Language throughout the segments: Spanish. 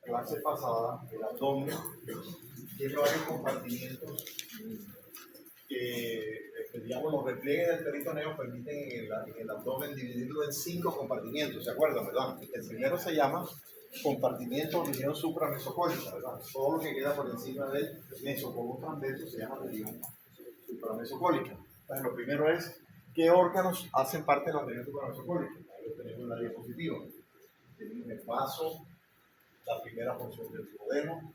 clase pasada, el abdomen tiene varios compartimientos que digamos, los repliegues del peritoneo permiten en el abdomen dividirlo en 5 compartimientos, ¿se acuerdan, verdad? El primero se llama compartimiento de región supramesocólica, ¿verdad? Todo lo que queda por encima del mesocolon transverso se llama región supramesocólica. Entonces, lo primero es, ¿qué órganos hacen parte de la región supramesocólica? Ahí lo tenemos en la diapositiva. Tenemos el vaso, la primera porción del duodeno,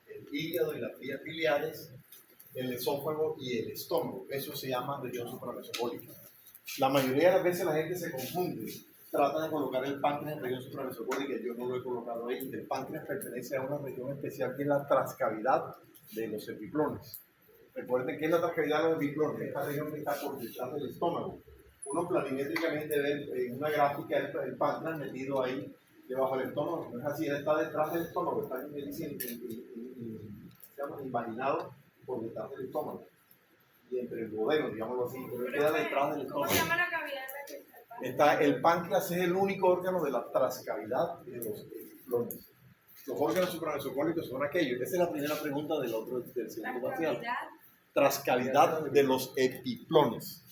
el hígado y las vías biliares, el esófago y el estómago. Eso se llama región supramesocólica. La mayoría de las veces la gente se confunde. Trata de colocar el páncreas en región supramesocólica. Yo no lo he colocado ahí. El páncreas pertenece a una región especial que es la transcavidad de los epiplones. Recuerden que es la transcavidad de los epiplones, esta región que está por detrás del estómago. Uno planimétricamente ve en una gráfica el páncreas metido ahí debajo del estómago. No es así, él está detrás del estómago, está imaginado por detrás del estómago y entre el duodeno, digámoslo así, pero queda detrás del estómago. ¿Cómo se llama la cavidad en la que está el páncreas? Es el único órgano de la transcavidad de los epiplones. Los órganos supramesocólicos son aquellos. Esa es la primera pregunta del segundo parcial. Transcavidad de los epiplones.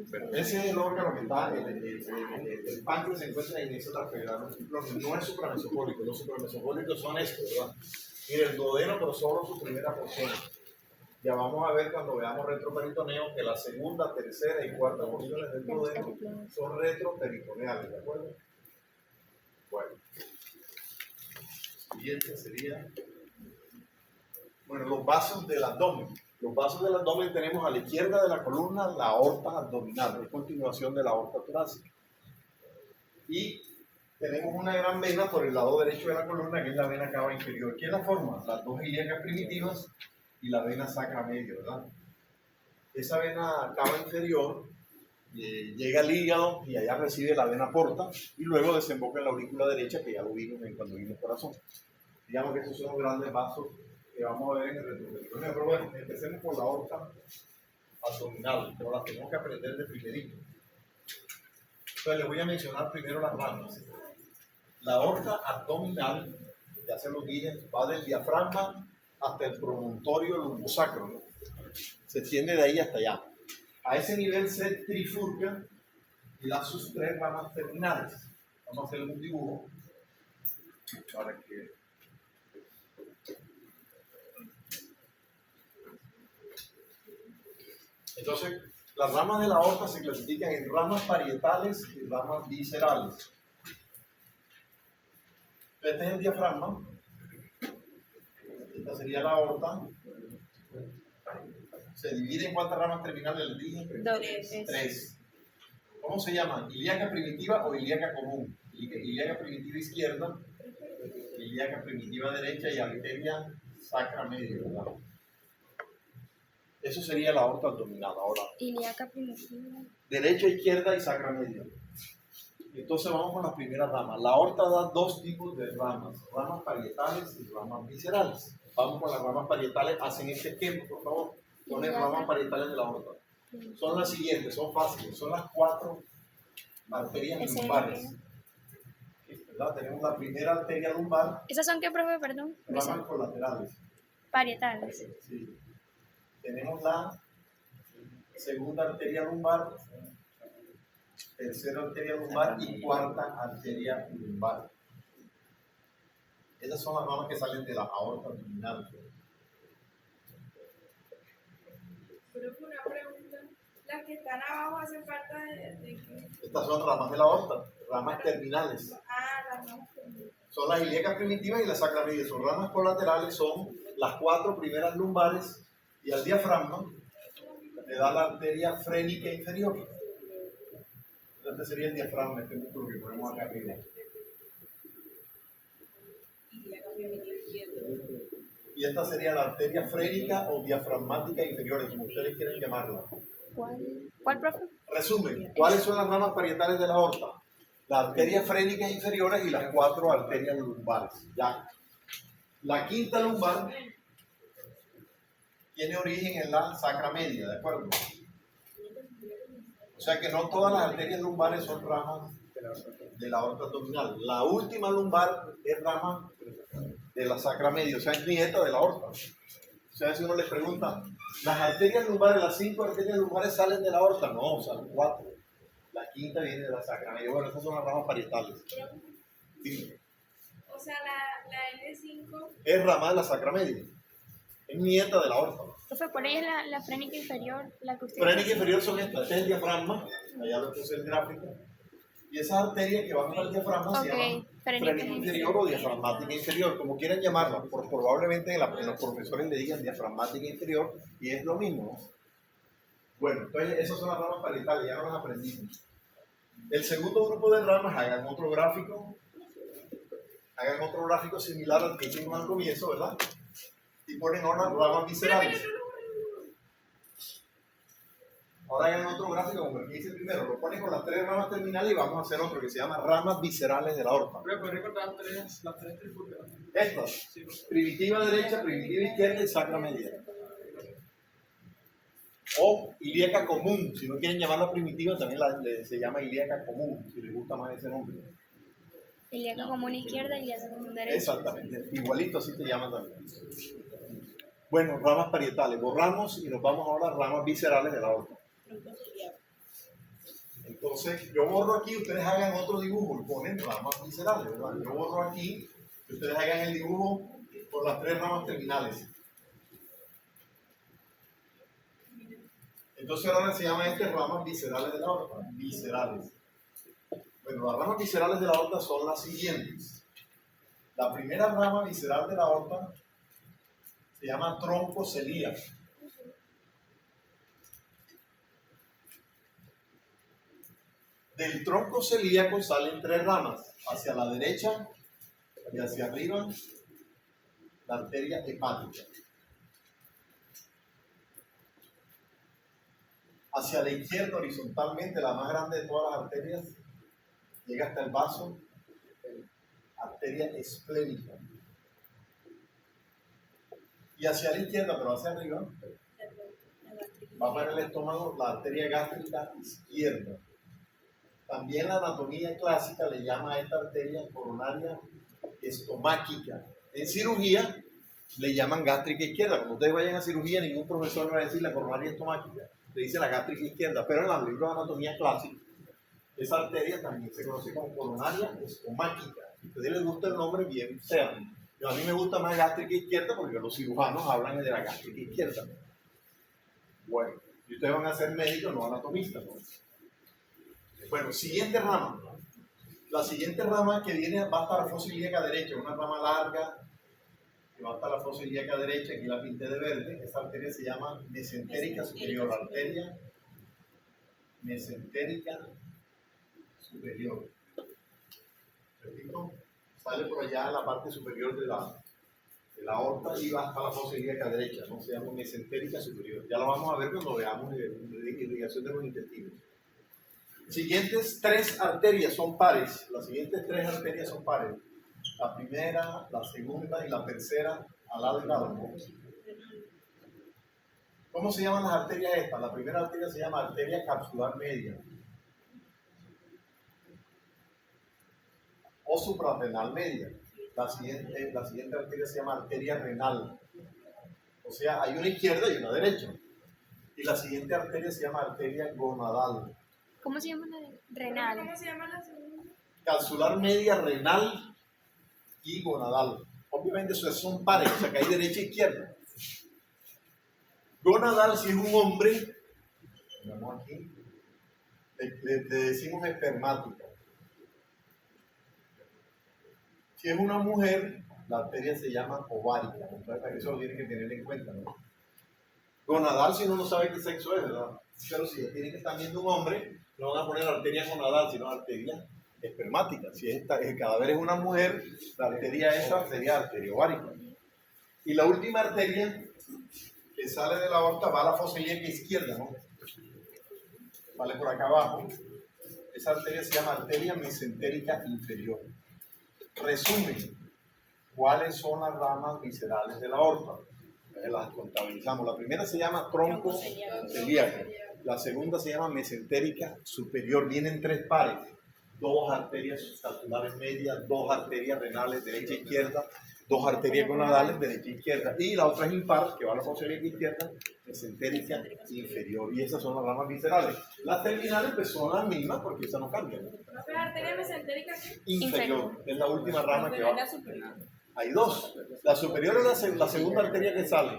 Pero ese es el órgano que está, el páncreas se encuentra en esa transcavidad de los epiplones. No es supramesocólico, los supramesocólicos son estos, ¿verdad? Mira, el duodeno, pero solo su primera porción. Ya vamos a ver cuando veamos retroperitoneo que la segunda, tercera y cuarta porciones del duodeno son retroperitoneales, ¿de acuerdo? Bueno, siguiente sería, bueno, los vasos del abdomen. Los vasos del abdomen tenemos a la izquierda de la columna la aorta abdominal, es continuación de la aorta torácica. Y tenemos una gran vena por el lado derecho de la columna, que es la vena cava inferior. ¿Quién la forma? Las dos ilíacas primitivas y la vena sacra media, ¿verdad? Esa vena cava inferior llega al hígado y allá recibe la vena porta y luego desemboca en la aurícula derecha, que ya lo vimos cuando vimos corazón. Digamos que esos son los grandes vasos que vamos a ver en el retroperitoneo. Pero bueno, empecemos por la aorta abdominal, pero la tenemos que aprender de primerito. Entonces les voy a mencionar primero las ramas. La aorta abdominal, ya se lo dije, va del diafragma hasta el promontorio lumbosacro, ¿no? Se extiende de ahí hasta allá. A ese nivel se trifurca y da sus 3 ramas terminales. Vamos a hacer un dibujo para que... Entonces, las ramas de la aorta se clasifican en ramas parietales y ramas viscerales. Este es el diafragma. Esta sería la aorta. Se divide en ¿cuántas ramas terminales les dije? 3. ¿Cómo se llaman? ¿Ilíaca primitiva o ilíaca común? Ilíaca primitiva izquierda, ilíaca primitiva derecha y arteria sacra media, ¿verdad? Eso sería la aorta abdominal. Ahora, ilíaca primitiva, derecha, izquierda y sacra media. Entonces vamos con las primeras ramas. La aorta da 2 tipos de ramas, ramas parietales y ramas viscerales. Vamos con las ramas parietales. Hacen este esquema, por favor. Ponen ramas parietales de la aorta. Son las siguientes, son fáciles. Son las 4 arterias lumbares. ¿Verdad? Tenemos la primera arteria lumbar. ¿esas son qué, profe? Perdón. Ramas colaterales. Parietales. Sí. Tenemos la segunda arteria lumbar, tercera arteria lumbar y cuarta arteria lumbar. Esas son las ramas que salen de la aorta abdominal. Pero por una pregunta, las que están abajo hacen falta de qué? Estas son ramas de la aorta, ramas terminales. Las ramas terminales. Son las ilíacas primitivas y las sacra media. Son ramas colaterales, son las 4 primeras lumbares y al diafragma le da la arteria frénica inferior. Este sería el diafragma, este músculo que ponemos acá arriba. Y esta sería la arteria frénica o diafragmática inferior, como ustedes quieren llamarla. ¿Cuál, profe? Resumen, ¿cuáles son las ramas parietales de la aorta? Las arterias frénicas inferiores y las 4 arterias lumbares. Ya. La quinta lumbar tiene origen en la sacra media, ¿de acuerdo? O sea que no todas las arterias lumbares son ramas de la aorta abdominal. La última lumbar es rama de la sacra media, o sea, es nieta de la aorta. O sea, si uno le pregunta, ¿las arterias lumbares, las 5 arterias lumbares salen de la aorta? No, salen 4. La quinta viene de la sacra media. Bueno, esas son las ramas parietales. Sí. O sea, la L5 Es rama de la sacra media. Es nieta de la aorta. Entonces, por ahí es la frénica inferior, la que usted... Frénica inferior son estas. Este es el diafragma. Allá lo puse el gráfico. Y esas arterias que van al diafragma se llaman frénica inferior o diafragmática inferior, como quieran llamarla. Probablemente en los profesores le digan diafragmática inferior y es lo mismo, ¿no? Bueno, entonces esas son las ramas parietales, ya no las aprendimos. El segundo grupo de ramas, hagan otro gráfico similar al que hicimos al comienzo, ¿verdad? Y ponen ahora ramas viscerales. Ahora hagan otro gráfico como el que hice primero, lo ponen con las 3 ramas terminales y vamos a hacer otro que se llama ramas viscerales de la aorta. ¿Puedes recordar las tres trifurcas? Estas, Sí, primitiva derecha, primitiva izquierda y sacra media. O ilíaca común, si no quieren llamarla primitiva, también se llama ilíaca común, si les gusta más ese nombre. Ilíaca común izquierda y ilíaca común derecha. Exactamente, igualito así te llaman también. Bueno, ramas parietales, borramos y nos vamos ahora a ramas viscerales de la aorta. Entonces, yo borro aquí, ustedes hagan otro dibujo y ponen ramas viscerales, ¿verdad? Yo borro aquí, y ustedes hagan el dibujo con las 3 ramas terminales. Entonces ahora se llama ramas viscerales de la aorta, viscerales. Bueno, las ramas viscerales de la aorta son las siguientes. La primera rama visceral de la aorta se llama tronco celíaco. Del tronco celíaco salen 3 ramas, hacia la derecha y hacia arriba la arteria hepática. Hacia la izquierda horizontalmente, la más grande de todas las arterias, llega hasta el vaso, arteria esplénica. Y hacia la izquierda, pero hacia arriba, va para el estómago la arteria gástrica izquierda. También la anatomía clásica le llama a esta arteria coronaria estomáquica. En cirugía le llaman gástrica izquierda. Cuando ustedes vayan a cirugía, ningún profesor va a decir la coronaria estomáquica, le dice la gástrica izquierda. Pero en los libros de anatomía clásica, esa arteria también se conoce como coronaria estomáquica. Si a ustedes les gusta el nombre, bien sea. A mí me gusta más gástrica izquierda porque los cirujanos hablan de la gástrica izquierda. Bueno, y ustedes van a ser médicos, no anatomistas, ¿no? Bueno, siguiente rama. La siguiente rama que viene va hasta la fosa ilíaca derecha, una rama larga que va hasta la fosa ilíaca derecha, aquí la pinté de verde. Esa arteria se llama mesentérica superior, arteria mesentérica superior. Repito, sale por allá en la parte superior de la aorta y va hasta la fosa ilíaca derecha, ¿no? Se llama mesentérica superior. Ya lo vamos a ver cuando veamos irrigación de los intestinos. Siguientes 3 arterias son pares. Las siguientes 3 arterias son pares. La primera, la segunda y la tercera al lado y lado, ¿no? ¿Cómo se llaman las arterias estas? La primera arteria se llama arteria capsular media o suprarrenal media. La siguiente arteria se llama arteria renal. O sea, hay una izquierda y una derecha. Y la siguiente arteria se llama arteria gonadal. ¿Cómo se llama la renal? ¿Cómo se llama la segunda? Capsular media, renal y gonadal. Obviamente esos son pares, o sea que hay derecha e izquierda. Gonadal, si es un hombre, vamos aquí, le decimos espermática. Si es una mujer, la arteria se llama ovárica. Eso lo tienen que tener en cuenta, ¿no? Gonadal, si uno no sabe qué sexo es, ¿verdad? Pero si tienen que estar viendo un hombre, no van a poner arteria gonadal, sino arteria espermática. Si el cadáver es una mujer, la arteria esa sería arteria ovárica. Y la última arteria que sale de la aorta va a la fosa ilíaca izquierda, ¿no? Vale por acá abajo. Esa arteria se llama arteria mesentérica inferior. Resumen, ¿cuáles son las ramas viscerales de la aorta? Las contabilizamos. La primera se llama tronco celíaco. La segunda se llama mesentérica superior. Vienen 3 pares. 2 arterias calculares medias, 2 arterias renales derecha e izquierda, 2 arterias gonadales derecha e izquierda, y la otra es impar, que va a la fosa ilíaca izquierda, mesentérica inferior, y esas son las ramas viscerales. Las terminales pues son las mismas porque esas no cambian. ¿Profe, arteria mesentérica qué? Inferior, es la última rama que Pero es va. la superior. Hay 2. La superior es la segunda arteria que sale.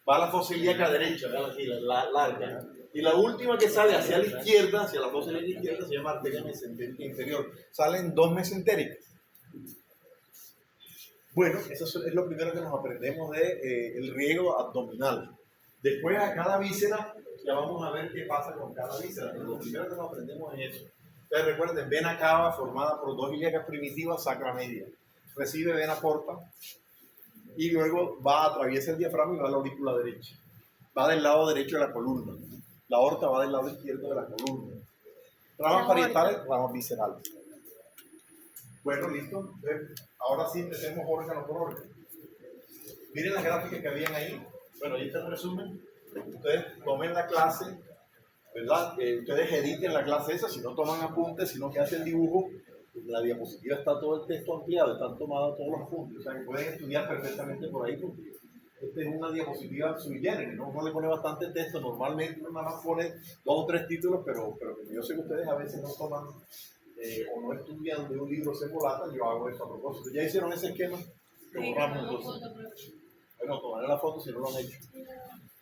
Va a la fosa ilíaca derecha, aquí, la larga. Y la última que sale hacia la izquierda, hacia la fosa ilíaca izquierda, se llama arteria mesentérica inferior. Salen 2 mesentéricas. Bueno, eso es lo primero que nos aprendemos del riego abdominal. Después a cada víscera, ya vamos a ver qué pasa con cada víscera. Pero lo primero que nos aprendemos es eso. Entonces recuerden, vena cava formada por 2 ilíacas primitivas, sacra media. Recibe vena porta y luego atraviesa el diafragma y va a la aurícula derecha. Va del lado derecho de la columna. La aorta va del lado izquierdo de la columna. Ramas parietales, ramas viscerales. Bueno, listo. Ahora sí empecemos órgano por órgano. Miren las gráficas que habían ahí. Bueno, ahí está el resumen. Ustedes tomen la clase, ¿verdad? Ustedes editen la clase esa, si no toman apuntes, sino que hacen dibujo. En la diapositiva está todo el texto ampliado, están tomados todos los puntos. O sea, que pueden estudiar perfectamente por ahí, porque esta es una diapositiva sui generis, ¿no? Uno le pone bastante texto, normalmente uno nada más pone 2 o 3 títulos, pero yo sé que ustedes a veces no toman o no estudian de un libro semolata, yo hago eso a propósito. ¿Ya hicieron ese esquema? Lo borramos entonces. Bueno, tomaré la foto si no lo han hecho.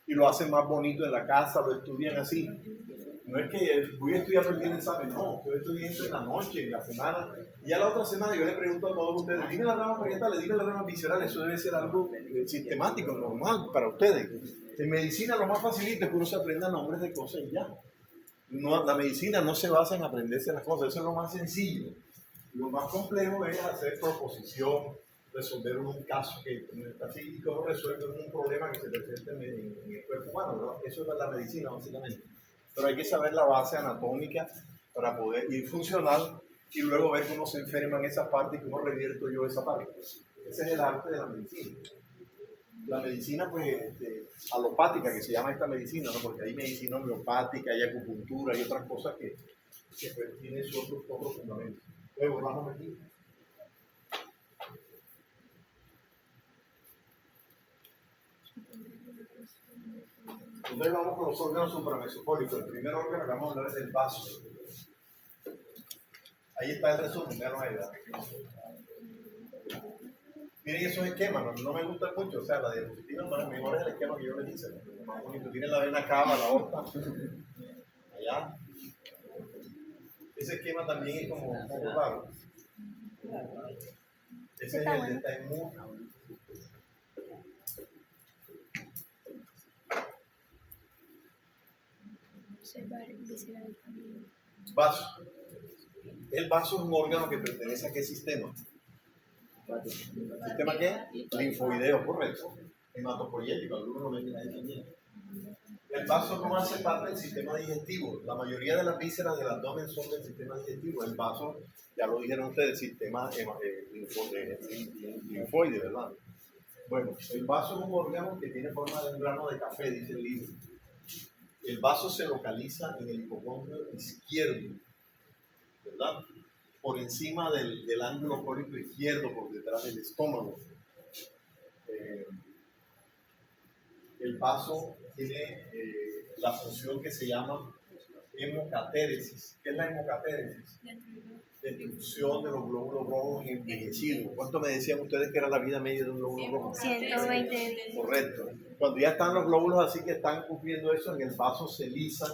Y lo hacen más bonito en la casa, lo estudian así. No es que voy a estudiar para el día del examen, no, yo estoy esto en la noche, en la semana. Y ya la otra semana yo le pregunto a todos ustedes, dime las ramas parietales, dime las ramas viscerales, eso debe ser algo sistemático, normal para ustedes. En medicina lo más facilito es que uno se aprenda nombres de cosas y ya. No, la medicina no se basa en aprenderse las cosas, eso es lo más sencillo. Lo más complejo es hacer proposición, resolver un caso que así y cómo resuelve un problema que se presenta en el cuerpo humano, ¿verdad? Eso es la medicina básicamente. Pero hay que saber la base anatómica para poder ir funcional y luego ver cómo se enferman esas partes y cómo revierto yo esa parte. Ese es el arte de la medicina. La medicina, pues, alopática, que se llama esta medicina, ¿no? Porque hay medicina homeopática, hay acupuntura, hay otras cosas que pues, tienen sus otros fundamentos. Luego, vamos aquí. Entonces vamos con los órganos supramesocólicos. El primer órgano que vamos a hablar es el vaso. Ahí está el resumen, vean ahí. Miren esos esquemas, no me gustan mucho, o sea, la diapositiva mejor es el esquema que yo les hice, más bonito. Tienen la vena cava, la aorta, allá. Ese esquema también es como un poco raro. Ese es el de Taimur. Vaso. El vaso es un órgano que pertenece a qué sistema. ¿Sistema qué? Linfoideo, correcto. Hematopoyético, algunos lo ven ahí también. El vaso no hace parte del sistema digestivo. La mayoría de las vísceras del abdomen son del sistema digestivo. El vaso, ya lo dijeron ustedes, sistema linfoide, ¿verdad? Bueno, el vaso es un órgano que tiene forma de un grano de café, dice el libro. El vaso se localiza en el hipocondrio izquierdo, ¿verdad? Por encima del ángulo cólico izquierdo, por detrás del estómago. El vaso tiene la función que se llama hemocatéresis. ¿Qué es la hemocatéresis? Destrucción de los glóbulos rojos envejecidos. ¿Cuánto me decían ustedes que era la vida media de un glóbulo rojo? 120 días. Correcto. Cuando ya están los glóbulos así que están cumpliendo eso, en el vaso se lisan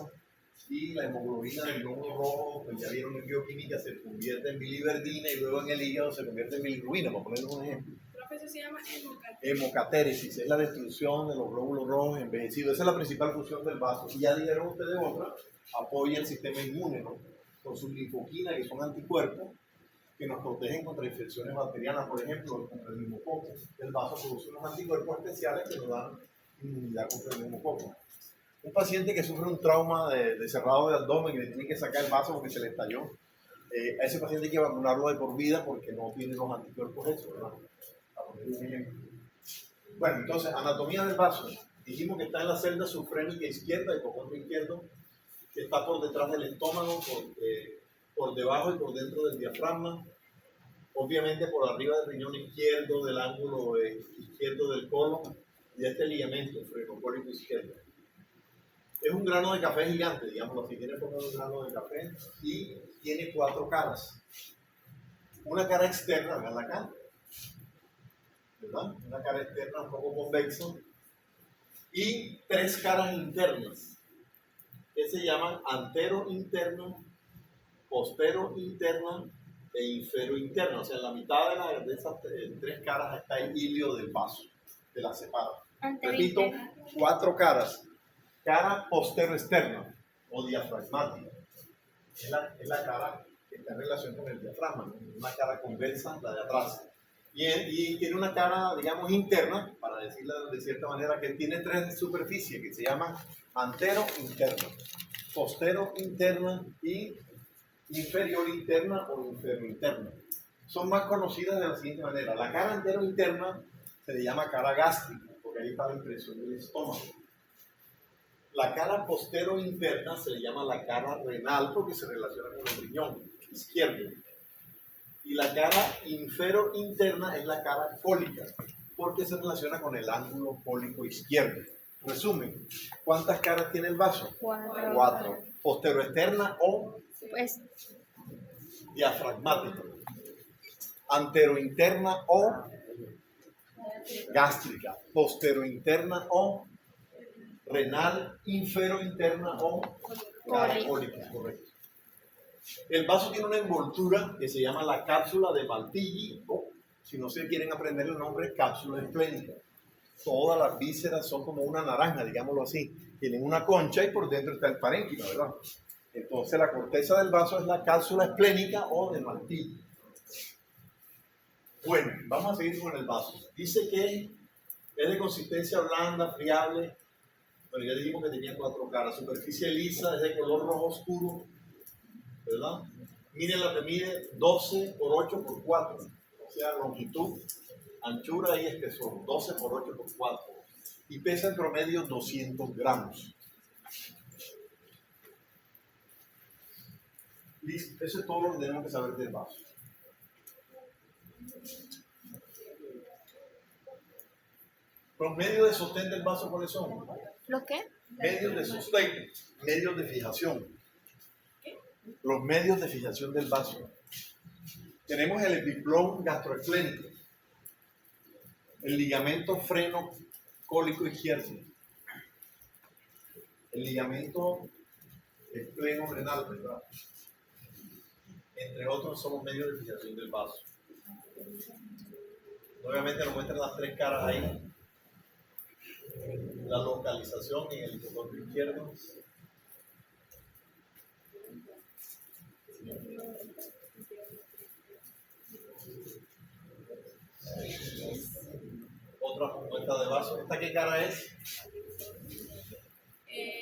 y la hemoglobina del glóbulo rojo, pues ya vieron en bioquímica, se convierte en biliverdina y luego en el hígado se convierte en bilirrubina, para ponerles un ejemplo. Eso se llama Hemocatéresis, es la destrucción de los glóbulos rojos envejecidos. Esa es la principal función del vaso. Y ya dijeron ustedes otra, apoya el sistema inmune, ¿no? Con sus linfoquinas, que son anticuerpos, que nos protegen contra infecciones bacterianas, por ejemplo, contra el neumococo. El vaso produce unos anticuerpos especiales que nos dan inmunidad contra el neumococo. Un paciente que sufre un trauma de cerrado del abdomen y le tiene que sacar el vaso porque se le estalló, a ese paciente hay que vacunarlo de por vida porque no tiene los anticuerpos hechos, ¿verdad? A poner un ejemplo. Bueno, entonces, anatomía del vaso. Dijimos que está en la celda sufrénica izquierda, el hipocondrio izquierdo, que está por detrás del estómago, por debajo y por dentro del diafragma, obviamente por arriba del riñón izquierdo, del ángulo izquierdo del colon, y este ligamento frenocólico izquierdo. Es un grano de café gigante, digámoslo así, tiene forma de un grano de café y tiene 4 caras. Una cara externa, vean acá, ¿verdad? Una cara externa un poco convexa y 3 caras internas que se llaman antero interna, postero interna e infero interna. O sea, en la mitad de esas 3 caras está el hilio del vaso, de la separa. Repito, 4 caras. Cara postero externa o diafragmática. Es la cara que está en relación con el diafragma, ¿no? Una cara convexa, la de atrás. Y tiene una cara, digamos, interna, para decirla de cierta manera, que tiene 3 superficies que se llaman antero interna, postero interna y inferior interna o inferior interna. Son más conocidas de la siguiente manera. La cara antero interna se le llama cara gástrica, porque ahí está la impresión del estómago. La cara postero interna se le llama la cara renal porque se relaciona con el riñón izquierdo. Y la cara infero interna es la cara cólica porque se relaciona con el ángulo cólico izquierdo. Resumen, ¿cuántas caras tiene el vaso? 4. Postero externa o Pues, diafragmática. Antero interna o gástrica. Postero interna o renal, infero interna o cólica, correcto. El vaso tiene una envoltura que se llama la cápsula de Malpighi, o si no se quieren aprender el nombre, cápsula esplénica. Todas las vísceras son como una naranja, digámoslo así. Tienen una concha y por dentro está el parénquima, ¿verdad? Entonces la corteza del vaso es la cápsula esplénica o de Malpighi. Bueno, vamos a seguir con el vaso. Dice que es de consistencia blanda, friable. Bueno, ya dijimos que tenía 4 caras. Superficie lisa, es de color rojo oscuro, ¿verdad? Miren la que mide 12 por 8 por 4. O sea, longitud, anchura y espesor. 12 por 8 por 4. Y pesa en promedio 200 gramos. Listo. Eso es todo lo que tenemos que saber del vaso. Los medios de sostén del vaso, ¿cuáles son? ¿los qué? Medios de sostén, medios de fijación. Los medios de fijación del vaso. Tenemos el epiplón gastroesplénico, el ligamento freno cólico izquierdo, el ligamento espleno renal, ¿verdad? Entre otros son los medios de fijación del vaso. Obviamente nos muestran las 3 caras ahí. La localización en el hipocondrio izquierdo. Otra muestra de vaso. ¿Esta qué cara es?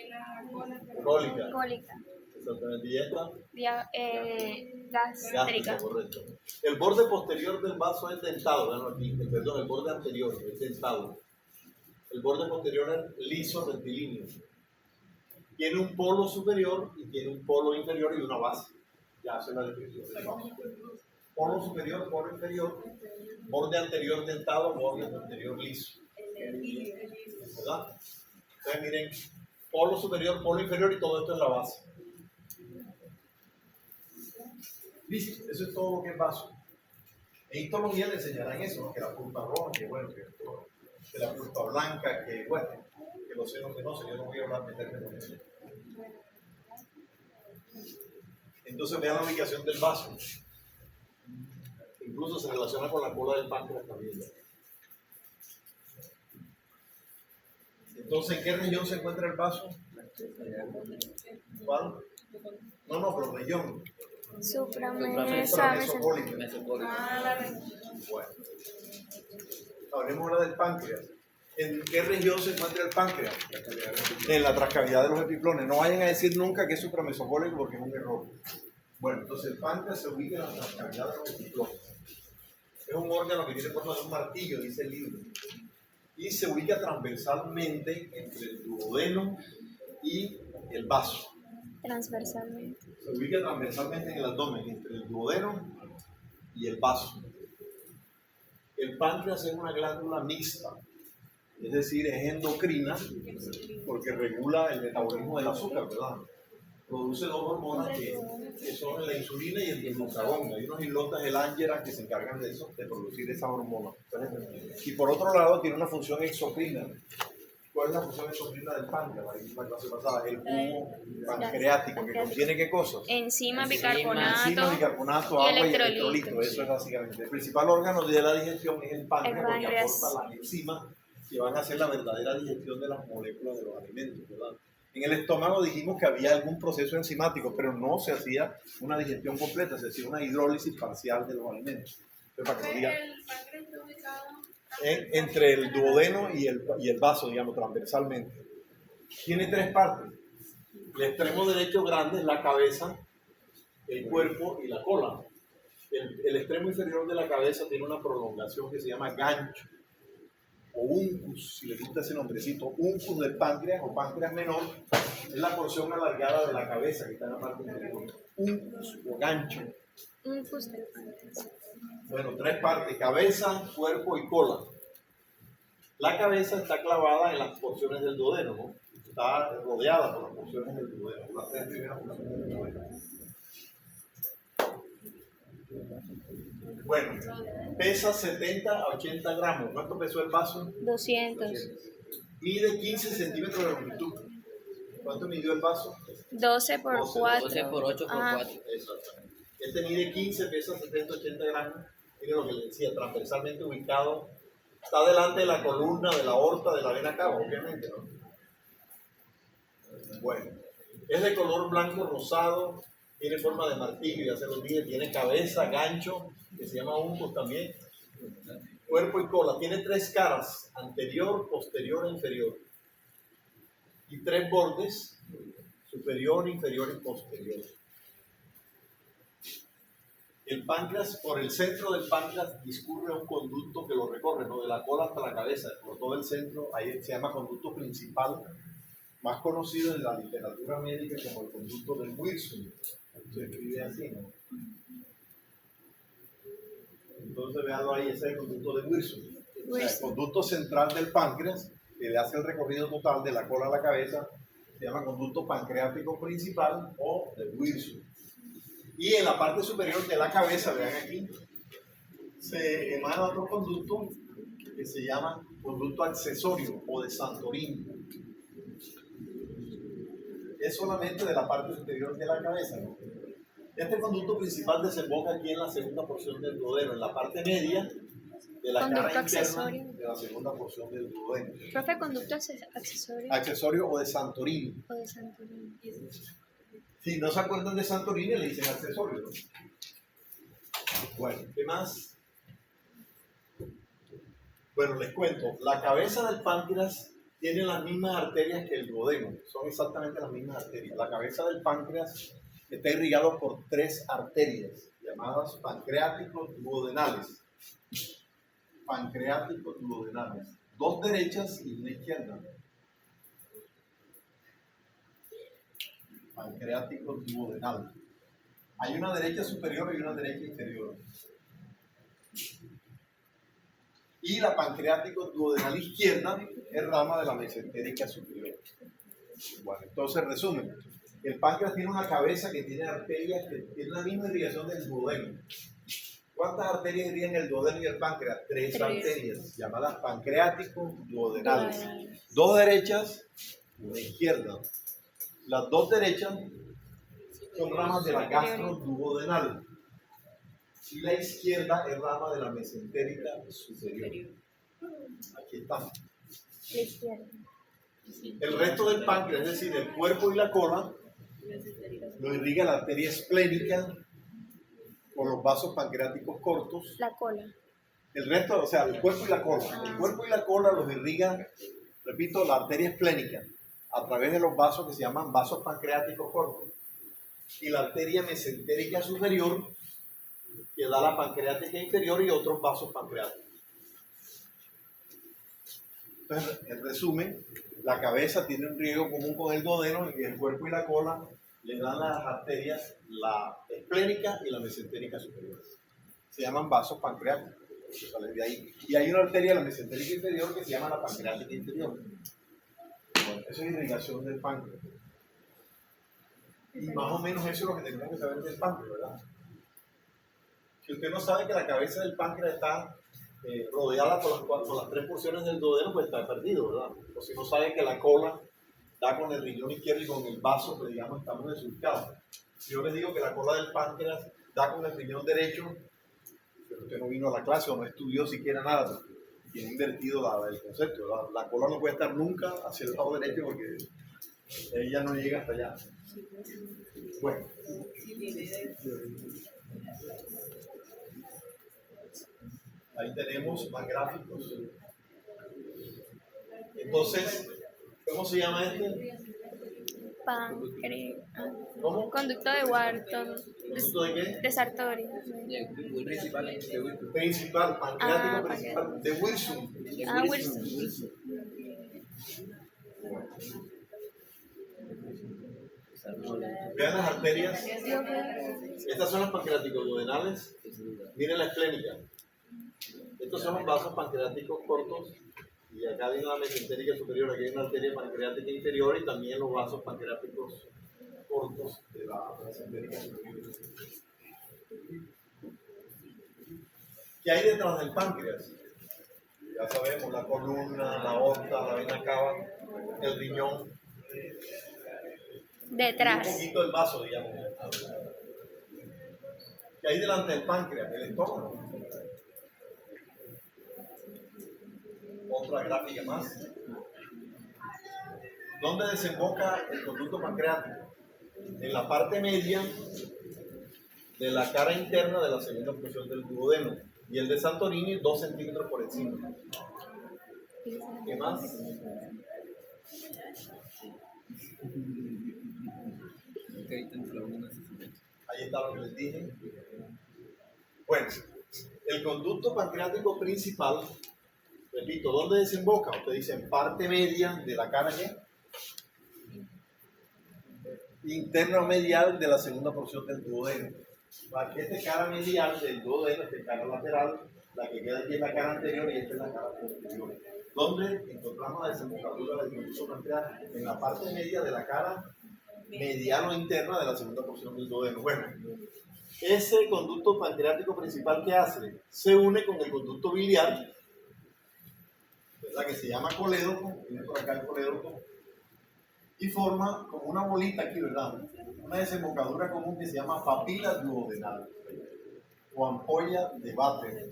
La cola. Cólica. Cólica. Exactamente. ¿Y esta? Gástrica. Gástrica, correcto. El borde posterior del vaso es dentado. Vean aquí. Perdón, el borde anterior es dentado. El borde posterior es liso, rectilíneo. Tiene un polo superior y tiene un polo inferior y una base. Ya hace la descripción del vaso. Polo superior, polo inferior, borde anterior dentado, borde anterior liso. ¿Verdad? Entonces miren, polo superior, polo inferior y todo esto es la base. Listo, eso es todo lo que es vaso. En histología le enseñarán eso, ¿no? Que la pulpa roja, que bueno, que la pulpa blanca, que bueno, que los senos que no sé, yo no voy a hablar meterme con eso. Entonces vean la ubicación del vaso. Incluso se relaciona con la cola del páncreas también. Entonces, ¿en qué región se encuentra el vaso? ¿Cuál? No, pero región. Supramesa. Mesocólica. Bueno. Hablemos ahora del páncreas. ¿En qué región se encuentra el páncreas? En la transcavidad de los epiplones. No vayan a decir nunca que es supramesocólico porque es un error. Bueno, entonces el páncreas se ubica en la transcavidad de los epiplones. Es un órgano que tiene forma de un martillo, dice el libro. Y se ubica transversalmente entre el duodeno y el vaso. Transversalmente. Se ubica transversalmente en el abdomen, entre el duodeno y el vaso. El páncreas es una glándula mixta, es decir, es endocrina porque regula el metabolismo del azúcar, ¿verdad? Produce dos hormonas que son la insulina y el glucagón. Hay unos islotas del ángera que se encargan de eso, de producir esas hormonas. Y por otro lado tiene una función exocrina. ¿Cuál es la función exocrina del páncreas? Ahí en la clase pasada, el jugo pancreático, que contiene ¿qué cosas? Enzimas, Enzimas, bicarbonato bicarbonato, y agua y electrolitos. electrolito. Eso es básicamente. El principal órgano de la digestión es el páncreas, El porque páncreas. aporta las enzimas que van a hacer la verdadera digestión de las moléculas de los alimentos, ¿verdad? En el estómago dijimos que había algún proceso enzimático, pero no se hacía una digestión completa, se hacía una hidrólisis parcial de los alimentos. Entonces, para que no diga, El páncreas está ubicado entre el duodeno y el vaso, digamos, transversalmente. Tiene tres partes. El extremo derecho grande es la cabeza, el cuerpo y la cola. El extremo inferior de la cabeza tiene una prolongación que se llama gancho o uncus, si le gusta ese nombrecito. Uncus del páncreas o páncreas menor es la porción alargada de la cabeza que está en la parte inferior. Uncus o gancho. Un fuste del páncreas. Bueno, tres partes: cabeza, cuerpo y cola. La cabeza está clavada en las porciones del duodeno, ¿no? Está rodeada por las porciones del duodeno, las tres primeras porciones del duodeno. Bueno, pesa 70 a 80 gramos. ¿Cuánto pesó el vaso? 200. Mide 15 centímetros de longitud. ¿Cuánto midió el vaso? 12 por 4. 12 por 8 por 4. Exactamente. Este mide 15, pesa 70 a 80 gramos. Mire lo que le decía, transversalmente ubicado. Está delante de la columna, de la aorta, de la vena cava, obviamente, ¿no? Bueno, es de color blanco rosado, tiene forma de martillo, ya se lo dije, tiene cabeza, gancho, que se llama uncus también, cuerpo y cola. Tiene tres caras, anterior, posterior e inferior. Y tres bordes, superior, inferior y posterior. El páncreas, por el centro del páncreas discurre un conducto que lo recorre, ¿no? De la cola hasta la cabeza, por todo el centro, ahí se llama conducto principal, más conocido en la literatura médica como el conducto del Wilson. Se escribe así, ¿no? Entonces veanlo ahí, ese es el conducto de Wilson. O sea, el conducto central del páncreas, que le hace el recorrido total de la cola a la cabeza, se llama conducto pancreático principal o de Wilson. Y en la parte superior de la cabeza, vean aquí, se emana otro conducto que se llama conducto accesorio o de Santorini. Es solamente de la parte superior de la cabeza, ¿no? Este conducto principal desemboca aquí en la segunda porción del duodeno, en la parte media de la Conducto cara interna accesorio. de la segunda porción del duodeno. Profe, conducto accesorio Accesorio o de Santorini. o de Santorini. Si no se acuerdan de Santorini, le dicen accesorio, ¿no? Bueno, ¿qué más? Bueno, les cuento. La cabeza del páncreas tiene las mismas arterias que el duodeno. Son exactamente las mismas arterias. La cabeza del páncreas está irrigado por tres arterias llamadas pancreáticos duodenales. Pancreáticos duodenales. Dos derechas y una izquierda. Pancreático duodenal. Hay una derecha superior y una derecha inferior. Y la pancreático duodenal izquierda es rama de la mesentérica superior. Bueno, entonces resumen. El páncreas tiene una cabeza que tiene arterias que tienen la misma irrigación del duodeno. ¿Cuántas arterias irrigan el duodeno y el páncreas? Tres arterias, llamadas pancreático duodenales. Dos derechas y una izquierda. Las dos derechas son ramas de la gastroduodenal y la izquierda es rama de la mesentérica superior. Aquí está. La izquierda. El resto del páncreas, es decir, el cuerpo y la cola, lo irriga la arteria esplénica por los vasos pancreáticos cortos. La cola. El resto, o sea, el cuerpo y la cola. El cuerpo y la cola los irriga, repito, la arteria esplénica a través de los vasos que se llaman vasos pancreáticos cortos. Y la arteria mesentérica superior que da la pancreática inferior y otros vasos pancreáticos. Entonces, en resumen, la cabeza tiene un riego común con el duodeno y el cuerpo y la cola le dan las arterias, la esplénica y la mesentérica superior. Se llaman vasos pancreáticos. Sale de ahí. Y hay una arteria, la mesentérica inferior, que se llama la pancreática inferior. Bueno, eso es irrigación del páncreas. Y más o menos eso es lo que tenemos que saber del páncreas, ¿verdad? Si usted no sabe que la cabeza del páncreas está rodeada por las tres porciones del duodeno, pues está perdido, ¿verdad? O si no sabe que la cola da con el riñón izquierdo y con el vaso, pues digamos, estamos desubicados. Si yo les digo que la cola del páncreas da con el riñón derecho, pero usted no vino a la clase o no estudió siquiera nada, porque tiene invertido el concepto, ¿verdad? La cola no puede estar nunca hacia el lado derecho porque ella no llega hasta allá. Bueno. Ahí tenemos más gráficos. Entonces, ¿cómo se llama este? ¿Cómo? Conducto de Wharton. ¿Conducto de qué? De Sartori. Principal, pancreático principal, de Wilson. Wilson. Vean las arterias. Estas son las pancreáticos duodenales. Miren la esplénica. Estos son los vasos pancreáticos cortos. Y acá viene la mesentérica superior. Aquí hay una arteria pancreática inferior y también los vasos pancreáticos cortos de la mesentérica superior. ¿Qué hay detrás del páncreas? Ya sabemos, la columna, la aorta, la vena cava, el riñón. Detrás. Un poquito el vaso, digamos. ¿Qué hay delante del páncreas? El estómago. Otra gráfica más. ¿Dónde desemboca el conducto pancreático? En la parte media de la cara interna de la segunda porción del duodeno. Y el de Santorini 2 centímetros por encima. ¿Qué más? Ahí está lo que les dije. Bueno, el conducto pancreático principal, repito, ¿dónde desemboca? Usted dice en parte media de la cara, ¿qué? Interna medial de la segunda porción del duodeno. Aquí esta es cara medial del duodeno, esta es cara lateral, la que queda aquí es la cara anterior y esta es la cara posterior. ¿Dónde encontramos la desembocadura del conducto pancreático? En la parte media de la cara medial o interna de la segunda porción del duodeno. Bueno, ese conducto pancreático principal, ¿qué hace? Se une con el conducto biliar, ¿verdad? Que se llama colédoco, viene por acá el colédoco, y forma como una bolita aquí, ¿verdad? Una desembocadura común que se llama papila duodenal o ampolla de Vater.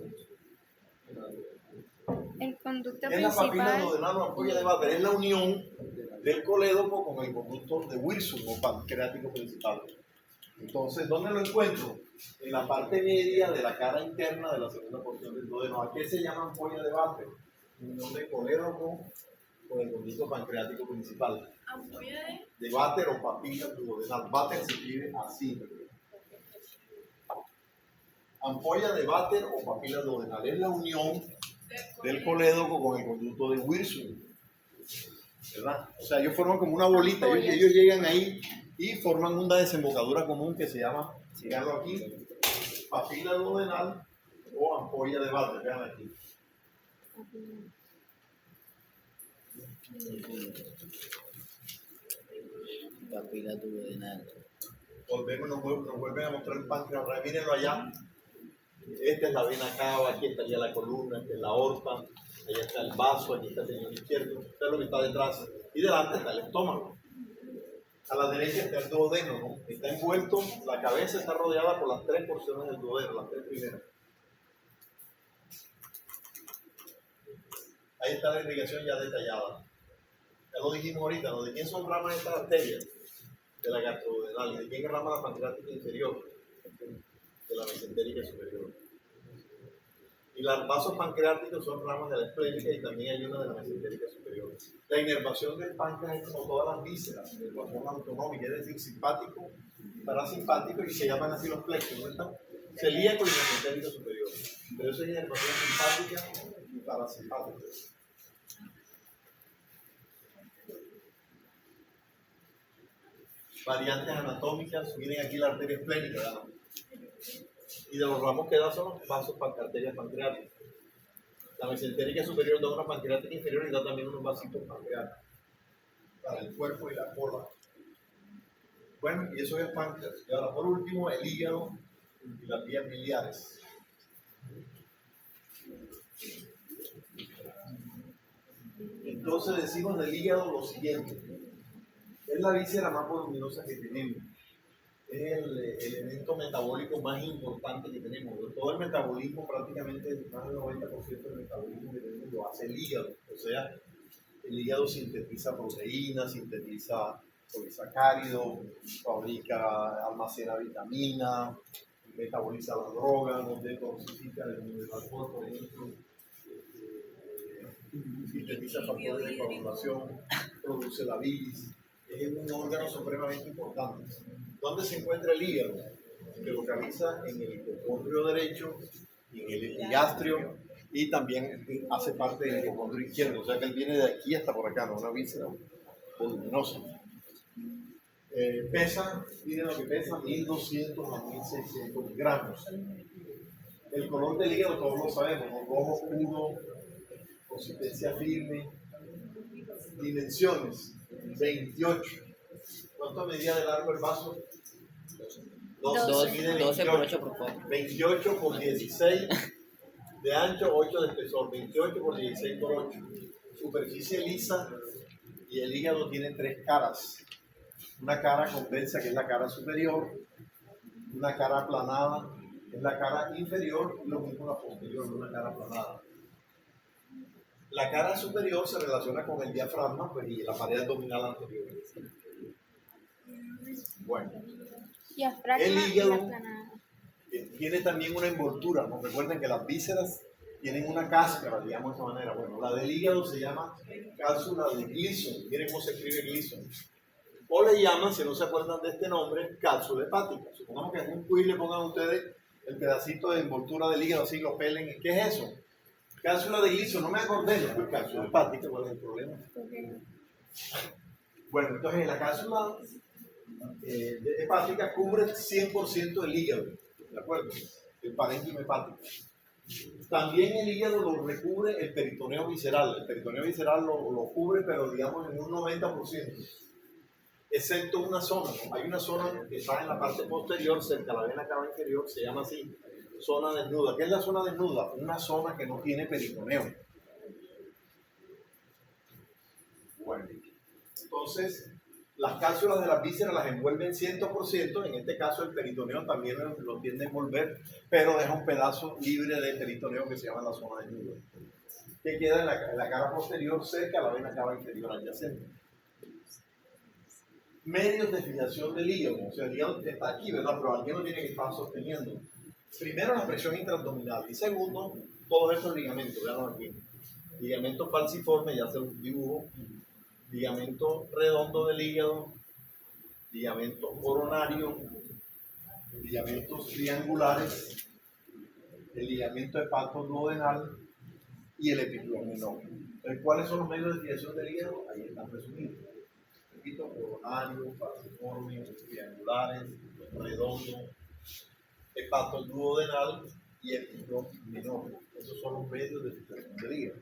El conducto ¿Qué es la papila principal. duodenal o ampolla de Vater? Es la unión del colédoco con el conducto de Wilson o pancreático principal. Entonces, ¿dónde lo encuentro? En la parte media de la cara interna de la segunda porción del duodeno. ¿A qué se llama ampolla de Vater? Unión de colédoco con el conducto pancreático principal. ¿Ampolla de? De Vater o papila duodenal. Vater se escribe así. Ampolla de Vater o papila duodenal. Es la unión del colédoco con el conducto de Wilson. ¿Verdad? O sea, ellos forman como una bolita. Ellos llegan ahí y forman una desembocadura común que se llama, síganlo aquí, papila duodenal o ampolla de Vater. Vean aquí. Papila duodenal. Nos vuelven a mostrar el páncreas. Ahora mírenlo allá. Esta es la vena cava, aquí estaría la columna, esta es la aorta, allá está el vaso, aquí está el riñón izquierdo, esto es lo que está detrás. Y delante está el estómago. A la derecha está el duodeno, ¿no? Está envuelto, la cabeza está rodeada por las tres porciones del duodeno, las tres primeras. Ahí está la irrigación ya detallada. Ya lo dijimos ahorita, ¿no? ¿De quién son ramas estas arterias? De la gastroduodenal. ¿Y de quién es rama la pancreática inferior? De la mesentérica superior. Y los vasos pancreáticos son ramas de la esplénica y también hay una de la mesentérica superior. La inervación del páncreas es como todas las vísceras, el vapor autonómico, es decir, simpático, parasimpático, y se llaman así los plexos, ¿no está? Celíaco y mesentérica superior. Pero eso es inervación simpática y parasimpática. variantes anatómicas. Miren aquí la arteria esplénica, ¿verdad? Y de los ramos que da son los vasos arterias pancreáticas. La mesentérica superior da una pancreática inferior y da también unos vasitos pancreáticos para el cuerpo y la cola. Bueno, y eso es el páncreas. Y ahora, por último, el hígado y las vías biliares. Entonces decimos del hígado lo siguiente. Es la víscera más voluminosa que tenemos. Es el elemento metabólico más importante que tenemos. Todo el metabolismo, prácticamente más del 90% del metabolismo que tenemos lo hace el hígado. O sea, el hígado sintetiza proteínas, sintetiza polisacáridos, fabrica, almacena vitaminas, metaboliza la droga, nos detoxifica el alcohol, por ejemplo, sintetiza factores de coagulación, produce la bilis. Es un órgano supremamente importante. ¿Dónde se encuentra el hígado? Se localiza en el hipocondrio derecho, en el epigastrio y también hace parte del hipocondrio izquierdo. O sea que él viene de aquí hasta por acá, no una víscera voluminosa. Pesa, miren lo que pesa, 1200 a 1600 gramos. El color del hígado todos lo sabemos, ¿no? Rojo oscuro, consistencia firme. Dimensiones, 28. ¿Cuánto medía de largo el vaso? 12 por 8 por 4. 28 por 16 de ancho, 8 de espesor. 28 por 16 por 8. Superficie lisa y el hígado tiene 3 caras. Una cara convexa, que es la cara superior. Una cara aplanada, que es la cara inferior. Y lo mismo la posterior, una cara aplanada. La cara superior se relaciona con el diafragma pues, y la pared abdominal anterior. Bueno, Diafragma el y hígado aplanada. tiene también una envoltura, ¿no? Recuerden que las vísceras tienen una cáscara, digamos de esta manera. Bueno, la del hígado se llama cápsula de Gleason. Miren cómo se escribe Gleason. O le llaman, si no se acuerdan de este nombre, cápsula hepática. Supongamos que en un quiz le pongan a ustedes el pedacito de envoltura del hígado, así lo pelen. ¿Qué es eso? Cápsula de Gleason, no me acordé, no fue cápsula hepática, ¿cuál es el problema? Bueno, entonces la cápsula hepática cubre 100% del hígado, ¿de acuerdo? El parénquima hepático. También el hígado lo recubre el peritoneo visceral. El peritoneo visceral lo cubre, pero digamos en un 90%. Excepto una zona, ¿no? Hay una zona que está en la parte posterior, cerca de la vena cava inferior, se llama así, zona desnuda. ¿Qué es la zona desnuda? Una zona que no tiene peritoneo. Bueno, entonces las cápsulas de las vísceras las envuelven 100%, en este caso el peritoneo también lo tiende a envolver, pero deja un pedazo libre de peritoneo que se llama la zona desnuda, que queda en la cara posterior, cerca de la vena cava inferior adyacente. Medios de fijación del hígado, o sea, el hígado está aquí, ¿verdad? Pero alguien lo tiene que estar sosteniendo. Primero, la presión intraabdominal y segundo, todos estos ligamentos, vean aquí. Ligamento falciforme, ya se un dibujo, ligamento redondo del hígado, ligamento coronario, ligamentos triangulares, el ligamento hepatoduodenal y el epiplón menor. Entonces, ¿cuáles son los medios de fijación del hígado? Ahí están resumidos. Coronario, falciforme, triangulares, redondo, hepatoduodenal y epiplón menor. Esos son los medios de fijación del hígado.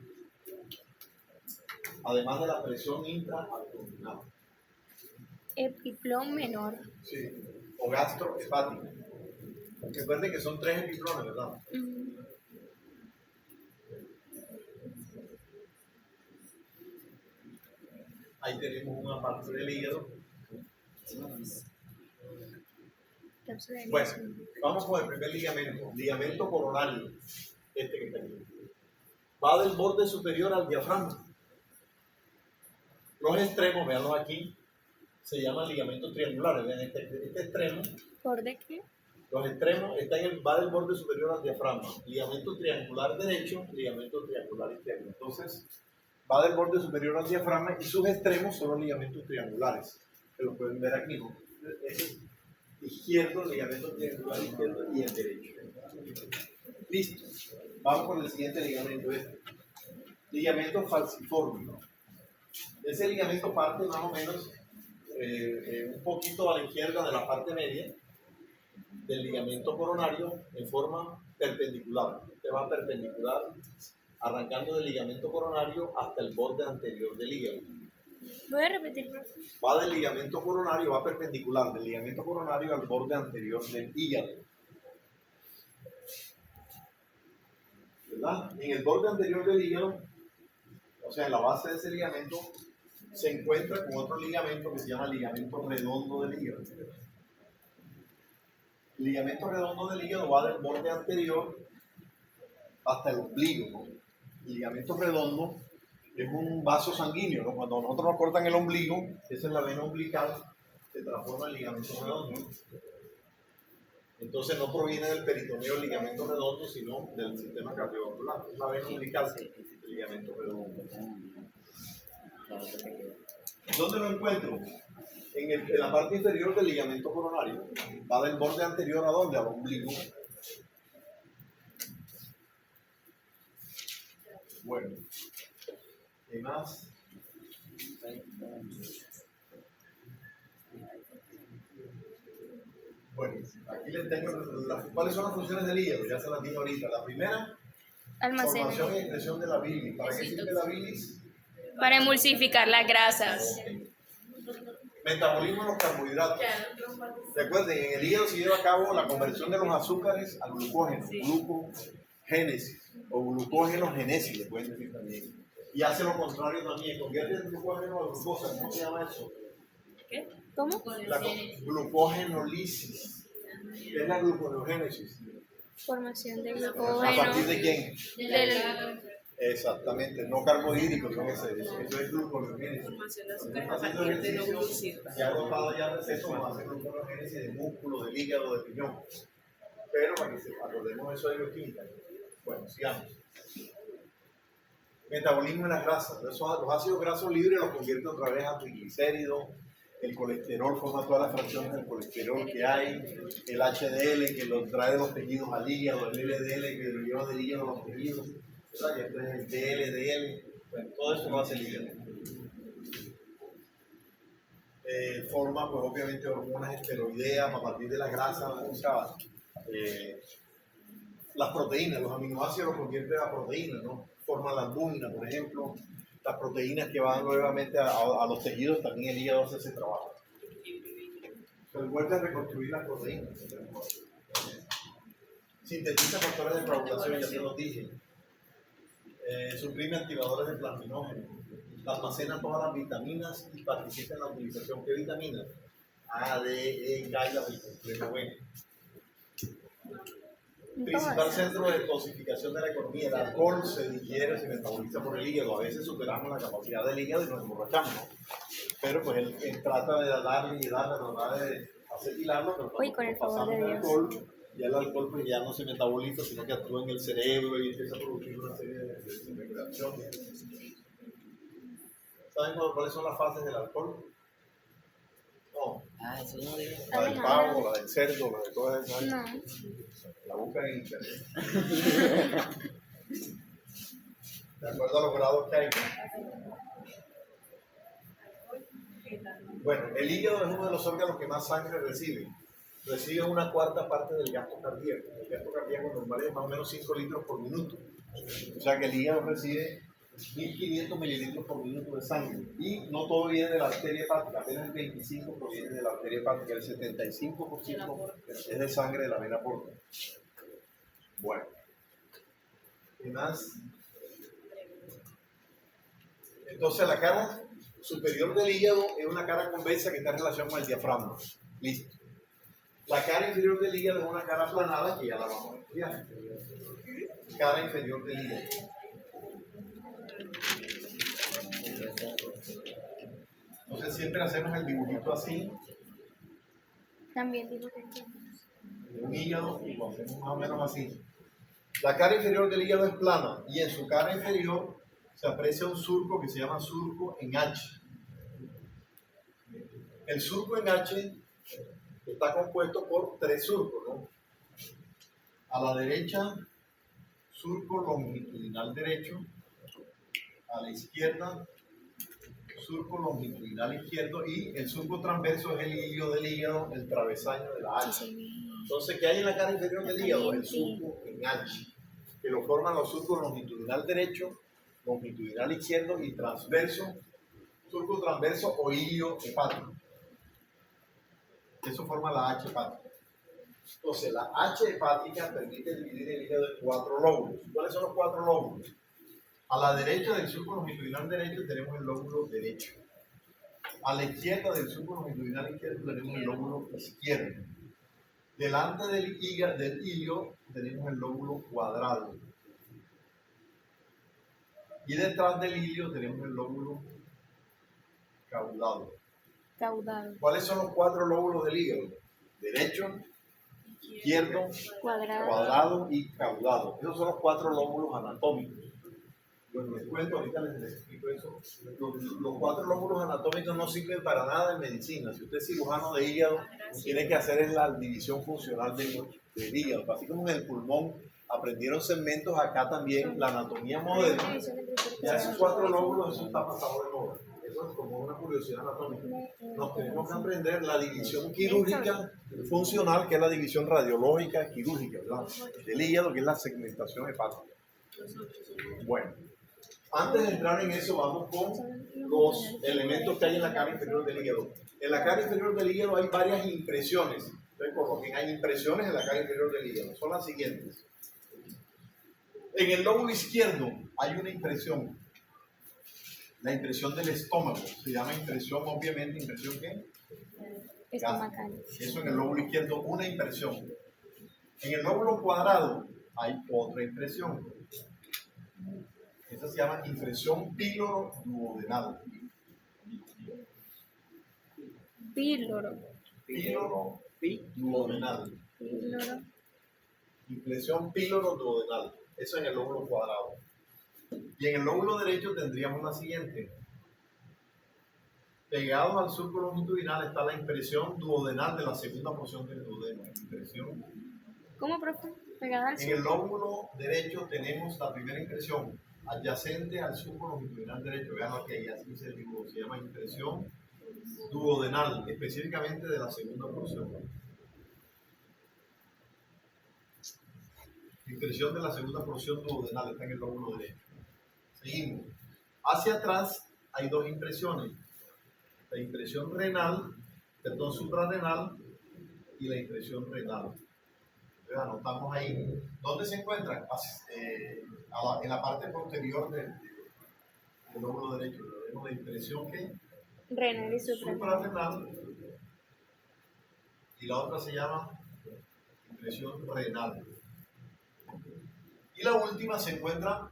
Además de la presión intraabdominal. Epiplón menor. Sí. O gastrohepático. Recuerden que son 3 epiplones, ¿verdad? Ahí tenemos una parte del hígado. Bueno, vamos con el primer ligamento. Ligamento coronario. Este que está aquí. Va del borde superior al diafragma. Los extremos, veanlos aquí, se llaman ligamentos triangulares. Vean este extremo. ¿Borde qué? Los extremos va del borde superior al diafragma. Ligamento triangular derecho, ligamento triangular izquierdo. Entonces, va del borde superior al diafragma y sus extremos son los ligamentos triangulares, que lo pueden ver aquí, ¿no? Es izquierdo, ligamento triangular izquierdo y el derecho. Listo. Vamos con el siguiente ligamento, ligamento falciforme. Ese ligamento parte más o menos un poquito a la izquierda de la parte media del ligamento coronario en forma perpendicular. Este va perpendicular, arrancando del ligamento coronario hasta el borde anterior del hígado. Voy a repetir, por favor. Va del ligamento coronario, va perpendicular del ligamento coronario al borde anterior del hígado. ¿Verdad? En el borde anterior del hígado, o sea, en la base de ese ligamento, se encuentra con otro ligamento que se llama ligamento redondo del hígado. El ligamento redondo del hígado va del borde anterior hasta el ombligo, ¿no? El ligamento redondo es un vaso sanguíneo, ¿no? Cuando nosotros nos cortan el ombligo, esa es la vena umbilical, se transforma en ligamento redondo. Entonces no proviene del peritoneo el ligamento redondo, sino del sistema cardiovascular. Es la vena umbilical, el ligamento redondo. ¿Dónde lo encuentro? En la parte inferior del ligamento coronario. Va del borde anterior a dónde? Al ombligo. Bueno. ¿Qué más? Bueno, aquí les tengo cuáles son las funciones del hígado, ya se las dije ahorita. La primera, Almacena. formación y excreción de la bilis. ¿Para qué sirve la bilis? Para emulsificar las grasas. Metabolismo de los carbohidratos. Recuerden, en el hígado se lleva a cabo la conversión de los azúcares a glucógeno, glucogénesis o glucógenogénesis, le pueden decir también. Y hace lo contrario también, convierte el glucógeno a glucosa. ¿Cómo se llama eso? ¿Qué? ¿Cómo? La glucogenólisis. ¿Qué es la gluconeogénesis? Formación de ¿A glucógeno. partir de quién? Del- Exactamente, no carbohídricos son eso es gluconeogénesis. Formación de Está azúcar haciendo a partir de los ejercicio, glúcidos. ya ha agotado ya receso, vamos a hacer gluconeogénesis de músculo, del hígado, del piñón. Pero para que acordemos eso de bioquímica. Bueno, sigamos. Metabolismo de las grasas. Los ácidos grasos libres los convierten otra vez a triglicéridos. El colesterol forma todas las fracciones del colesterol que hay. El HDL que lo trae de los tejidos al hígado. El LDL que lo lleva del hígado a los tejidos. Y después el DLDL. Bueno, todo eso lo hace el hígado. Forma, pues obviamente, hormonas esteroideas a partir de las grasas. O sea, las proteínas, los aminoácidos los convierten a proteínas, ¿no? Forman la albúmina, por ejemplo. Las proteínas que van nuevamente a los tejidos, también el hígado hace ese trabajo. Se vuelve a reconstruir las proteínas. Sintetiza factores de coagulación, ya te lo dije. Suprime activadores de plasminógeno. Almacena todas las vitaminas y participa en la utilización. ¿Qué vitaminas? A, D, E, K y las del complejo B. Principal centro de detoxificación de la economía. El alcohol se digiere, se metaboliza por el hígado. A veces superamos la capacidad del hígado y nos emborrachamos, ¿no? Pero pues él trata de darle y darle, tratar de acetilarlo, pero Uy, con el favor de pasamos el Dios. alcohol, ya el alcohol pues ya no se metaboliza, sino que actúa en el cerebro y empieza a producir una serie de reacciones. ¿Saben cuáles son las fases del alcohol? No, Ah, eso no digo. la del pavo, la del cerdo, la de todas esas. No. La buscan en internet. De acuerdo a los grados que hay. Bueno, el hígado es uno de los órganos que más sangre recibe. Recibe una cuarta parte del gasto cardíaco. El gasto cardíaco normal es más o menos 5 litros por minuto. O sea que el hígado recibe 1500 mililitros por minuto de sangre. Y no todo viene de la arteria hepática, apenas el 25% proviene de la arteria hepática, el 75% es de sangre de la vena porta. Bueno, ¿qué más? Entonces la cara superior del hígado es una cara convexa que está en relación con el diafragma. Listo. La cara inferior del hígado es una cara aplanada que ya la vamos a estudiar. Cara inferior del hígado. Entonces siempre hacemos el dibujito así, También digo que sí. de un hígado, y lo hacemos más o menos así. La cara inferior del hígado es plana y en su cara inferior se aprecia un surco que se llama surco en H. El surco en H está compuesto por 3 surcos, ¿no? A la derecha, surco longitudinal derecho. A la izquierda, surco longitudinal izquierdo y el surco transverso es el hilio del hígado, el travesaño de la Sí, H. sí. Entonces, ¿qué hay en la cara inferior del hígado? El surco en H, que lo forman los surcos longitudinal derecho, longitudinal izquierdo y transverso, surco transverso o hilio hepático. Eso forma la H hepática. Entonces, la H hepática permite dividir el hígado en 4 lóbulos. ¿Cuáles son los 4 lóbulos? A la derecha del surco longitudinal derecho tenemos el lóbulo derecho. A la izquierda del surco longitudinal izquierdo tenemos el lóbulo izquierdo. Delante del hilio tenemos el lóbulo cuadrado. Y detrás del hilio tenemos el lóbulo caudado. Caudado. ¿Cuáles son los 4 lóbulos del hígado? Derecho, izquierdo, Cuadrado. cuadrado y caudado. Esos son los 4 lóbulos anatómicos. Bueno, les cuento, ahorita les explico eso. Los 4 lóbulos anatómicos no sirven para nada en medicina. Si usted es cirujano de hígado, tiene que hacer es la división funcional del hígado. Así como en el pulmón aprendieron segmentos, acá también la anatomía moderna. Ya esos 4 lóbulos, eso está pasado de moda. Eso es como una curiosidad anatómica. Nos tenemos que aprender la división quirúrgica funcional, que es la división radiológica quirúrgica, ¿verdad? Del hígado, que es la segmentación hepática. Bueno, antes de entrar en eso, vamos con los elementos que hay en la cara inferior del hígado. En la cara inferior del hígado hay varias impresiones. Entonces, por lo que hay impresiones en la cara inferior del hígado. Son las siguientes. En el lóbulo izquierdo hay una impresión. La impresión del estómago. Se llama impresión, obviamente, ¿impresión qué? Estomacal. Eso en el lóbulo izquierdo, una impresión. En el lóbulo cuadrado hay otra impresión. Esta se llama impresión píloro-duodenal. Píloro. Píloro-duodenal. Píloro. Impresión píloro-duodenal. Eso en el lóbulo cuadrado. Y en el lóbulo derecho tendríamos la siguiente. Pegado al surco longitudinal está la impresión duodenal de la segunda porción del duodeno. Impresión. ¿Cómo, profe? Pegada al En el lóbulo derecho tenemos la primera impresión adyacente al surco longitudinal derecho. Vean aquí, así se dibuja. Se llama impresión duodenal, específicamente de la segunda porción. Impresión de la segunda porción duodenal está en el lóbulo derecho. Seguimos. Hacia atrás hay 2 impresiones. La impresión renal, perdón, suprarrenal y la impresión renal. Entonces, anotamos ahí. ¿Dónde se encuentran? En la parte posterior del lóbulo derecho. Tenemos la impresión que renal y suprarrenal. suprarrenal y la otra se llama impresión renal. Y la última se encuentra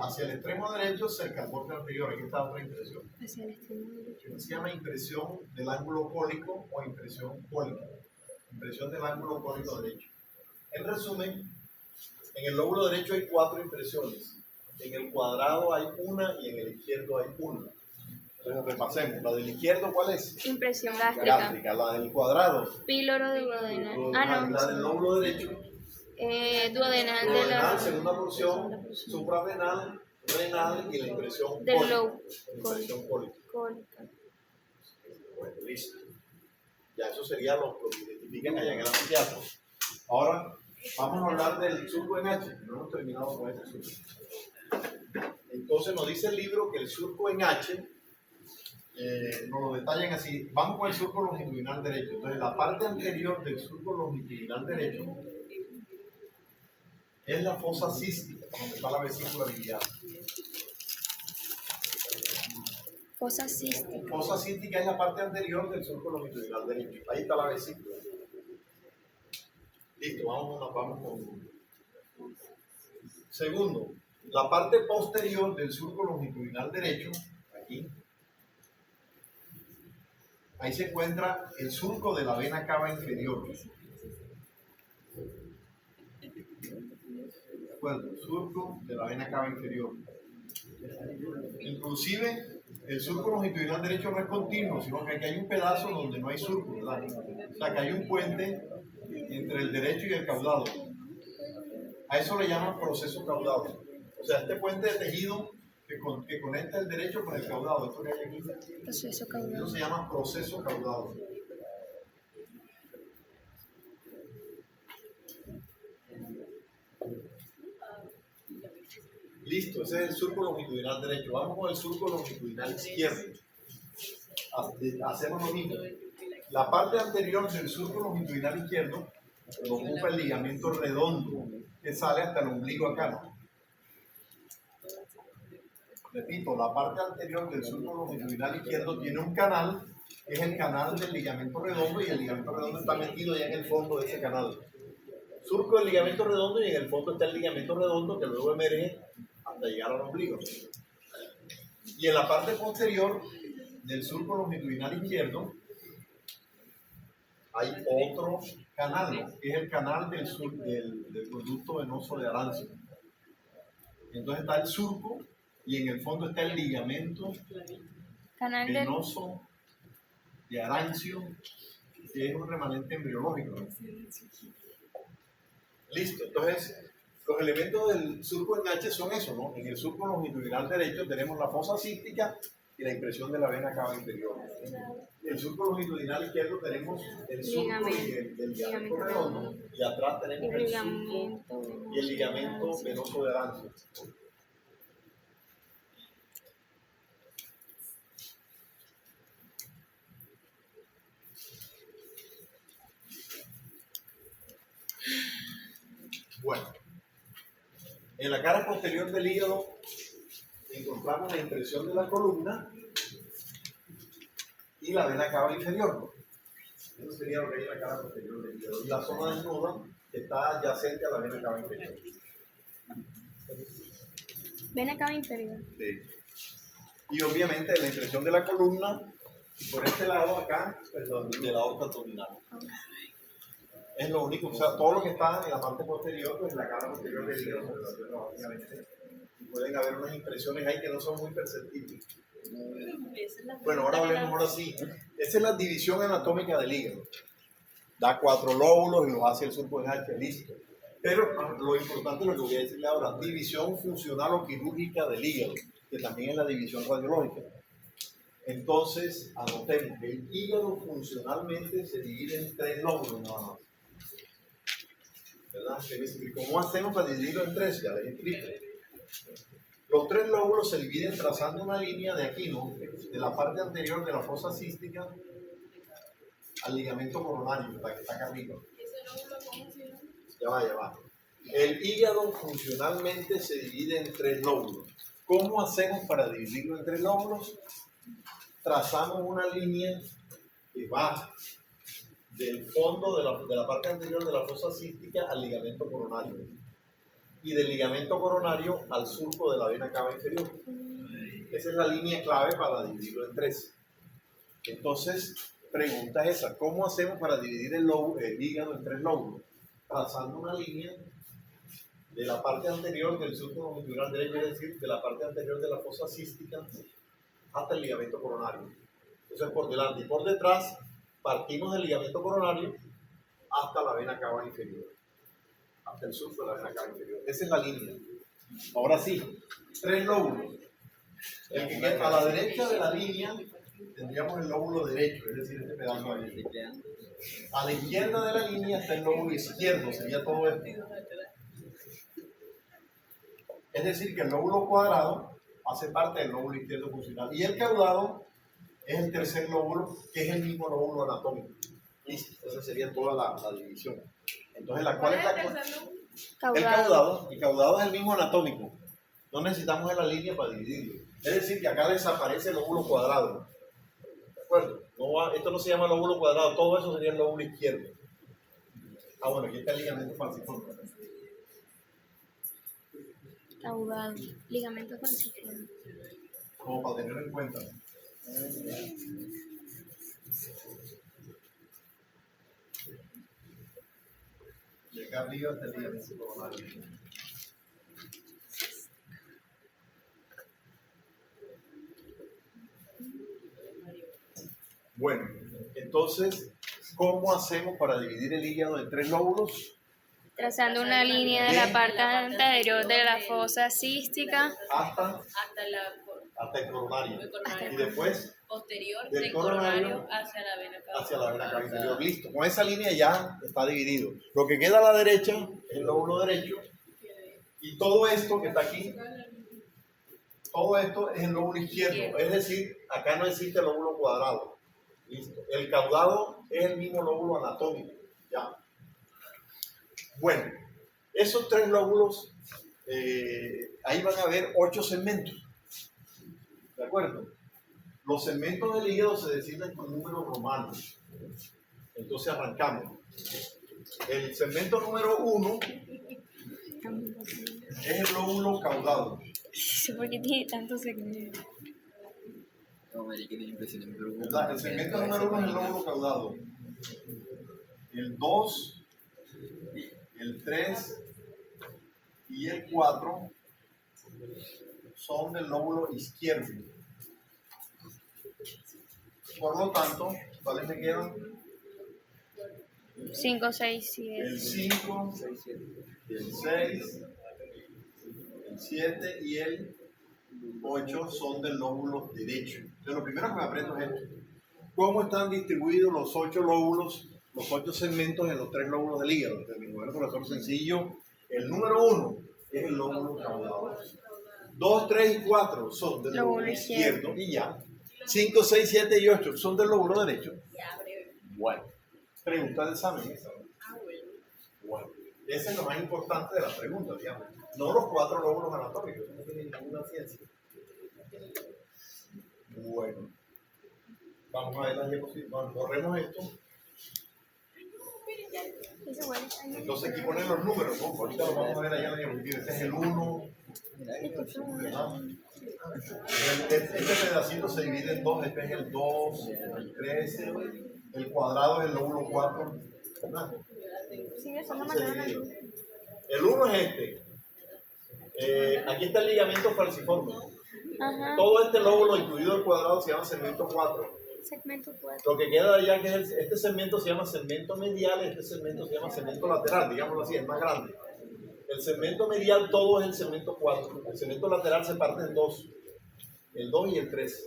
hacia el extremo derecho, cerca al borde anterior. Aquí está otra impresión. Hacia el extremo derecho. Se llama impresión del ángulo cólico o impresión cólica. Impresión del ángulo cólico derecho. En resumen, en el lóbulo derecho hay 4 impresiones. En el cuadrado hay una y en el izquierdo hay una. Entonces repasemos. La del izquierdo, ¿cuál es? Impresión gástrica. Gástrica. La del cuadrado. Píloro duodenal. Ah, no. La del lóbulo derecho. Duodenal de Duodenal, la segunda porción, suprarrenal, renal y la impresión del cólica. lobo. Impresión cólica. Cólica. Bueno, listo. Ya eso sería lo que identifican allá en el anfiteatro. Ahora vamos a hablar del surco en H. No hemos terminado con este surco. Entonces nos dice el libro que el surco en H, nos lo detallan así. Vamos con el surco longitudinal derecho. Entonces la parte anterior del surco longitudinal derecho es la fosa cística, donde está la vesícula biliar. Fosa cística. Fosa cística es la parte anterior del surco longitudinal derecho. Ahí está la vesícula. Listo, vamos con. Segundo, la parte posterior del surco longitudinal derecho, aquí, ahí se encuentra el surco de la vena cava inferior. Bueno, surco de la vena cava inferior. Inclusive el surco longitudinal derecho no es continuo, sino que aquí hay un pedazo donde no hay surco, ¿verdad? O sea que hay un puente entre el derecho y el caudado. A eso le llaman proceso caudado. O sea, este puente de tejido que conecta el derecho con el caudado. Esto que hay aquí, Proceso eso caudal. se llama proceso caudado. Listo, ese es el surco longitudinal derecho. Vamos con el surco longitudinal izquierdo. Hacemos lo mismo. La parte anterior del surco longitudinal izquierdo lo ocupa el ligamento redondo que sale hasta el ombligo acá, ¿no? Repito, la parte anterior del surco longitudinal izquierdo tiene un canal, que es el canal del ligamento redondo, y el ligamento redondo está metido ya en el fondo de ese canal. Surco del ligamento redondo, y en el fondo está el ligamento redondo que luego emerge hasta llegar al ombligo. Y en la parte posterior del surco longitudinal izquierdo hay otro canal, ¿no? Que es el canal del conducto venoso de Arancio. Entonces está el surco y en el fondo está el ligamento Canal del... venoso de Arancio, que es un remanente embriológico, ¿no? Listo, entonces los elementos del surco enganche son eso, ¿no? En el surco longitudinal derecho tenemos la fosa cística y la impresión de la vena cava inferior. En el surco longitudinal izquierdo tenemos el surco y el ligamento redondo, y atrás tenemos el surco y el ligamento venoso de Arancio. Bueno, en la cara posterior del hígado encontramos la impresión de la columna y la vena cava inferior, ¿no? Eso sería lo que hay en la cara posterior del hígado. Y la zona desnuda que está adyacente a la vena cava inferior. Vena cava inferior. Sí. Y obviamente la impresión de la columna por este lado acá, perdón, de la aorta abdominal. Es lo único, o sea, todo lo que está en la parte posterior, pues la cara posterior del hígado, obviamente. Y pueden haber unas impresiones ahí que no son muy perceptibles. Bueno, ahora hablemos ahora sí. Esa es la división anatómica del hígado. Da 4 lóbulos y los hace el surco de Hatch, listo. Pero lo importante es lo que voy a decirle ahora, división funcional o quirúrgica del hígado, que también es la división radiológica. Entonces, anotemos que el hígado funcionalmente se divide en 3 lóbulos nada más. ¿Verdad? ¿Cómo hacemos para dividirlo en 3? Ya les explico. Los 3 lóbulos se dividen trazando una línea de aquí, ¿no? De la parte anterior de la fosa cística al ligamento coronario, la que está acá arriba. Ya va. El hígado funcionalmente se divide en 3 lóbulos. ¿Cómo hacemos para dividirlo en 3 lóbulos? Trazamos una línea que va del fondo de la parte anterior de la fosa cística al ligamento coronario, y del ligamento coronario al surco de la vena cava inferior. Esa es la línea clave para dividirlo en 3. Entonces, pregunta es esa: ¿cómo hacemos para dividir el hígado en 3 lóbulos? Trazando una línea de la parte anterior del surco longitudinal derecho, es decir, de la parte anterior de la fosa cística hasta el ligamento coronario. Entonces, por delante y por detrás, partimos del ligamento coronario hasta la vena cava inferior, hasta el surco de la vena cava inferior. Esa es la línea. Ahora sí, 3 lóbulos. El que queda a la derecha de la línea tendríamos el lóbulo derecho, es decir, este pedazo de aquí. A la izquierda de la línea está el lóbulo izquierdo, sería todo esto. Es decir, que el lóbulo cuadrado hace parte del lóbulo izquierdo funcional, y el caudado es el tercer lóbulo, que es el mismo lóbulo anatómico. Listo, esa sería toda la división. Entonces, ¿cuál es la Caudado. El caudado es el mismo anatómico. No necesitamos en la línea para dividirlo. Es decir, que acá desaparece el lóbulo cuadrado. ¿De acuerdo? Esto no se llama lóbulo cuadrado, todo eso sería el lóbulo izquierdo. Ah, bueno, aquí está el ligamento falciforme. Caudado. Ligamento falciforme. Como para tenerlo en cuenta. Y acá arriba está el ligamento coronario. Bueno, entonces, ¿cómo hacemos para dividir el hígado en 3 lóbulos? Trazando una línea de la parte anterior de la fosa cística hasta hasta el coronario. el coronario. Y después Posterior del del coronario coronario hacia la vena cava. hacia la vena cava inferior. Listo. Con esa línea ya está dividido. Lo que queda a la derecha es el lóbulo derecho. Y todo esto que está aquí, todo esto es el lóbulo izquierdo. Es decir, acá no existe el lóbulo cuadrado. Listo. El caudado es el mismo lóbulo anatómico. Ya. Bueno, esos tres lóbulos, ahí van a haber 8 segmentos. ¿De acuerdo? Los segmentos del hígado se designan con números romanos. Entonces arrancamos. El segmento número 1 es el lóbulo caudado. ¿Por qué tiene tantos segmentos? No, marica, tiene impresión, me preocupa. ¿Verdad? El segmento número 1 es el lóbulo caudado. El 2, el 3 y el 4 son del lóbulo izquierdo. Por lo tanto, ¿cuáles me quedan? 5, 6, El 7. 5, el 6, el 7 y el 8 son del lóbulo derecho. Entonces, lo primero que me aprendo es esto. ¿Cómo están distribuidos los 8 lóbulos, los 8 segmentos en los 3 lóbulos del hígado? De mi modelo profesor sencillo, el número 1 es el lóbulo caudado. 2, 3 y 4 son del lóbulo izquierdo y ya. 5, 6, 7 y 8 son del lóbulo derecho. Bueno, pregunta del examen esa. Bueno, ese es lo más importante de la pregunta, digamos. No los 4 lóbulos anatómicos, no tienen ninguna ciencia. Bueno, vamos a ver las diapositivas. Borremos esto. Entonces aquí ponen los números, ¿no? Ahorita lo vamos a ver allá en la diapositiva. Este es el 1. ¿Verdad? Este pedacito se divide en 2. Este es el 2, el 3, el cuadrado es el lóbulo 4. ¿Verdad? Sí, eso no me Se divide. El 1 es este. Aquí está el ligamento falciforme. Ajá. Todo este lóbulo, incluido el cuadrado, se llama segmento 4. Segmento 4. Lo que queda de allá, que es este segmento se llama segmento medial, este segmento se llama segmento lateral, digámoslo así, es más grande. El segmento medial todo es el segmento 4. El segmento lateral se parte en 2. El 2 y el 3.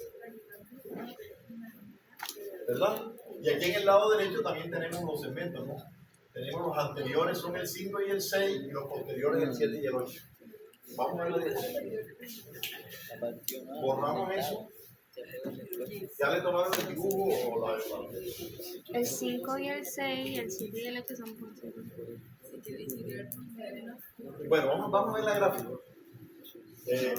¿Verdad? Y aquí en el lado derecho también tenemos los segmentos, ¿no? Tenemos los anteriores, son el 5 y el 6, y los posteriores el 7 y el 8. Vamos a ver la diapositiva. Borramos eso. ¿Ya le tomaron el dibujo o la? El 5 y el 6 y el 7 y el 8 son por cero. Bueno, vamos a ver la gráfica.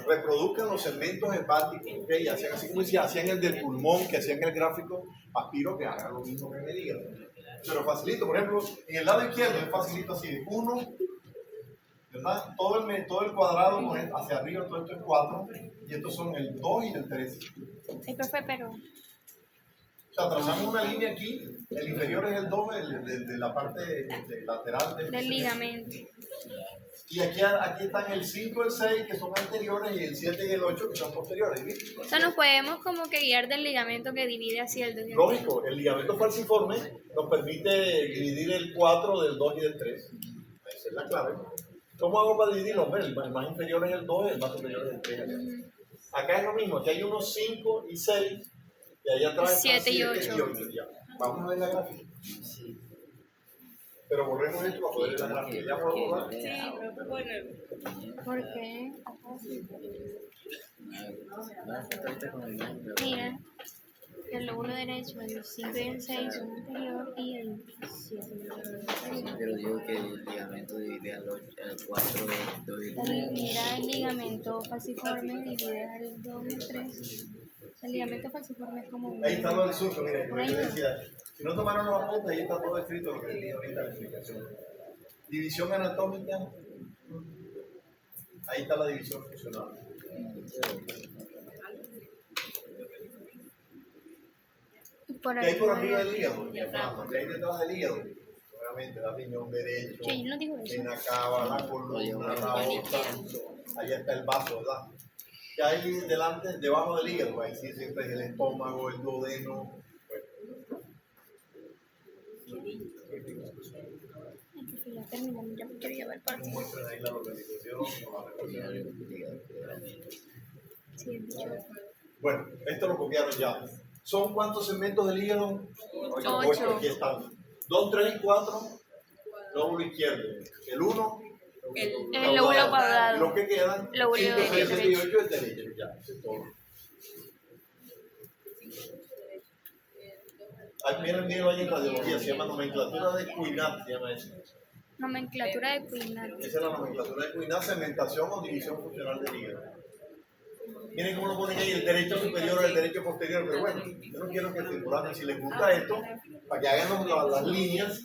Reproduzcan los segmentos hepáticos, ¿ok? Hacían así como decía, hacían el del pulmón, que hacían el gráfico, aspiro que hagan lo mismo que en el hígado. Pero facilito, por ejemplo, en el lado izquierdo es facilito así, 1, ¿verdad? Todo el cuadrado hacia arriba, todo esto es 4, y estos son el 2 y el 3. Ay, profe, pero O sea, trazamos una línea aquí, el inferior es el 2, el de la parte lateral del ligamento. Y aquí están el 5, el 6, que son anteriores, y el 7 y el 8, que son posteriores. ¿Viste? O sea, nos podemos como que guiar del ligamento que divide hacia el 2 y el 3. Lógico, el ligamento falciforme nos permite dividir el 4 del 2 y del 3. Esa es la clave. ¿Cómo hago para dividirlo? Bueno, el más inferior es el 2 y el más superior es el 3. Acá es lo mismo, aquí hay unos 5 y 6, y allá atrás están 7 y 8. Ya. Vamos a ver la gráfica. Pero borremos esto para poder ver la gráfica. ¿Ya por borrar? Sí, pero bueno. ¿Por qué? Mira, el lóbulo derecho, el 5 y el 6 son anterior y el 7 y el 8. Pero digo que el ligamento divide al 4, 2 y 3. Mira, el ligamento falciforme divide al 2 y el 3. El ligamento falciforme es como Ahí está lo del surco, mire, como yo decía. Si no tomaron los apuntes, ahí está todo escrito lo que dije ahorita en la explicación. División anatómica, ahí está la división funcional. por ¿Qué hay por arriba arriba. del hígado? ¿Qué hay detrás del hígado? Obviamente, la riñón derecho, Sí, no digo eso. la cava, la columna, la aorta. Ahí está el vaso, ¿verdad? ¿Qué hay delante, debajo del hígado? Ahí sí siempre es el estómago, el duodeno. Bueno. ya terminamos, ya me quiero llevar el partido. Muestren ahí la organización. Sí, es mucho. Bueno, esto lo copiaron ya. ¿Son cuántos segmentos del hígado? 8. Aquí están. 2, 3 y 4. Lóbulo izquierdo. El 1. El lóbulo cuadrado. Los que quedan. Lóbulo 5, 6, 7 y derecho. 8 es derecho. Ya, eso es todo. Miren ahí en radiología, se llama nomenclatura de Cuinat, se llama eso. Nomenclatura de Cuinat. Esa es la nomenclatura de Cuinat, segmentación o división funcional del hígado. Miren cómo lo ponen ahí, el derecho superior o el derecho posterior, pero bueno, yo no quiero que circular, si les gusta esto, para que hagan las líneas,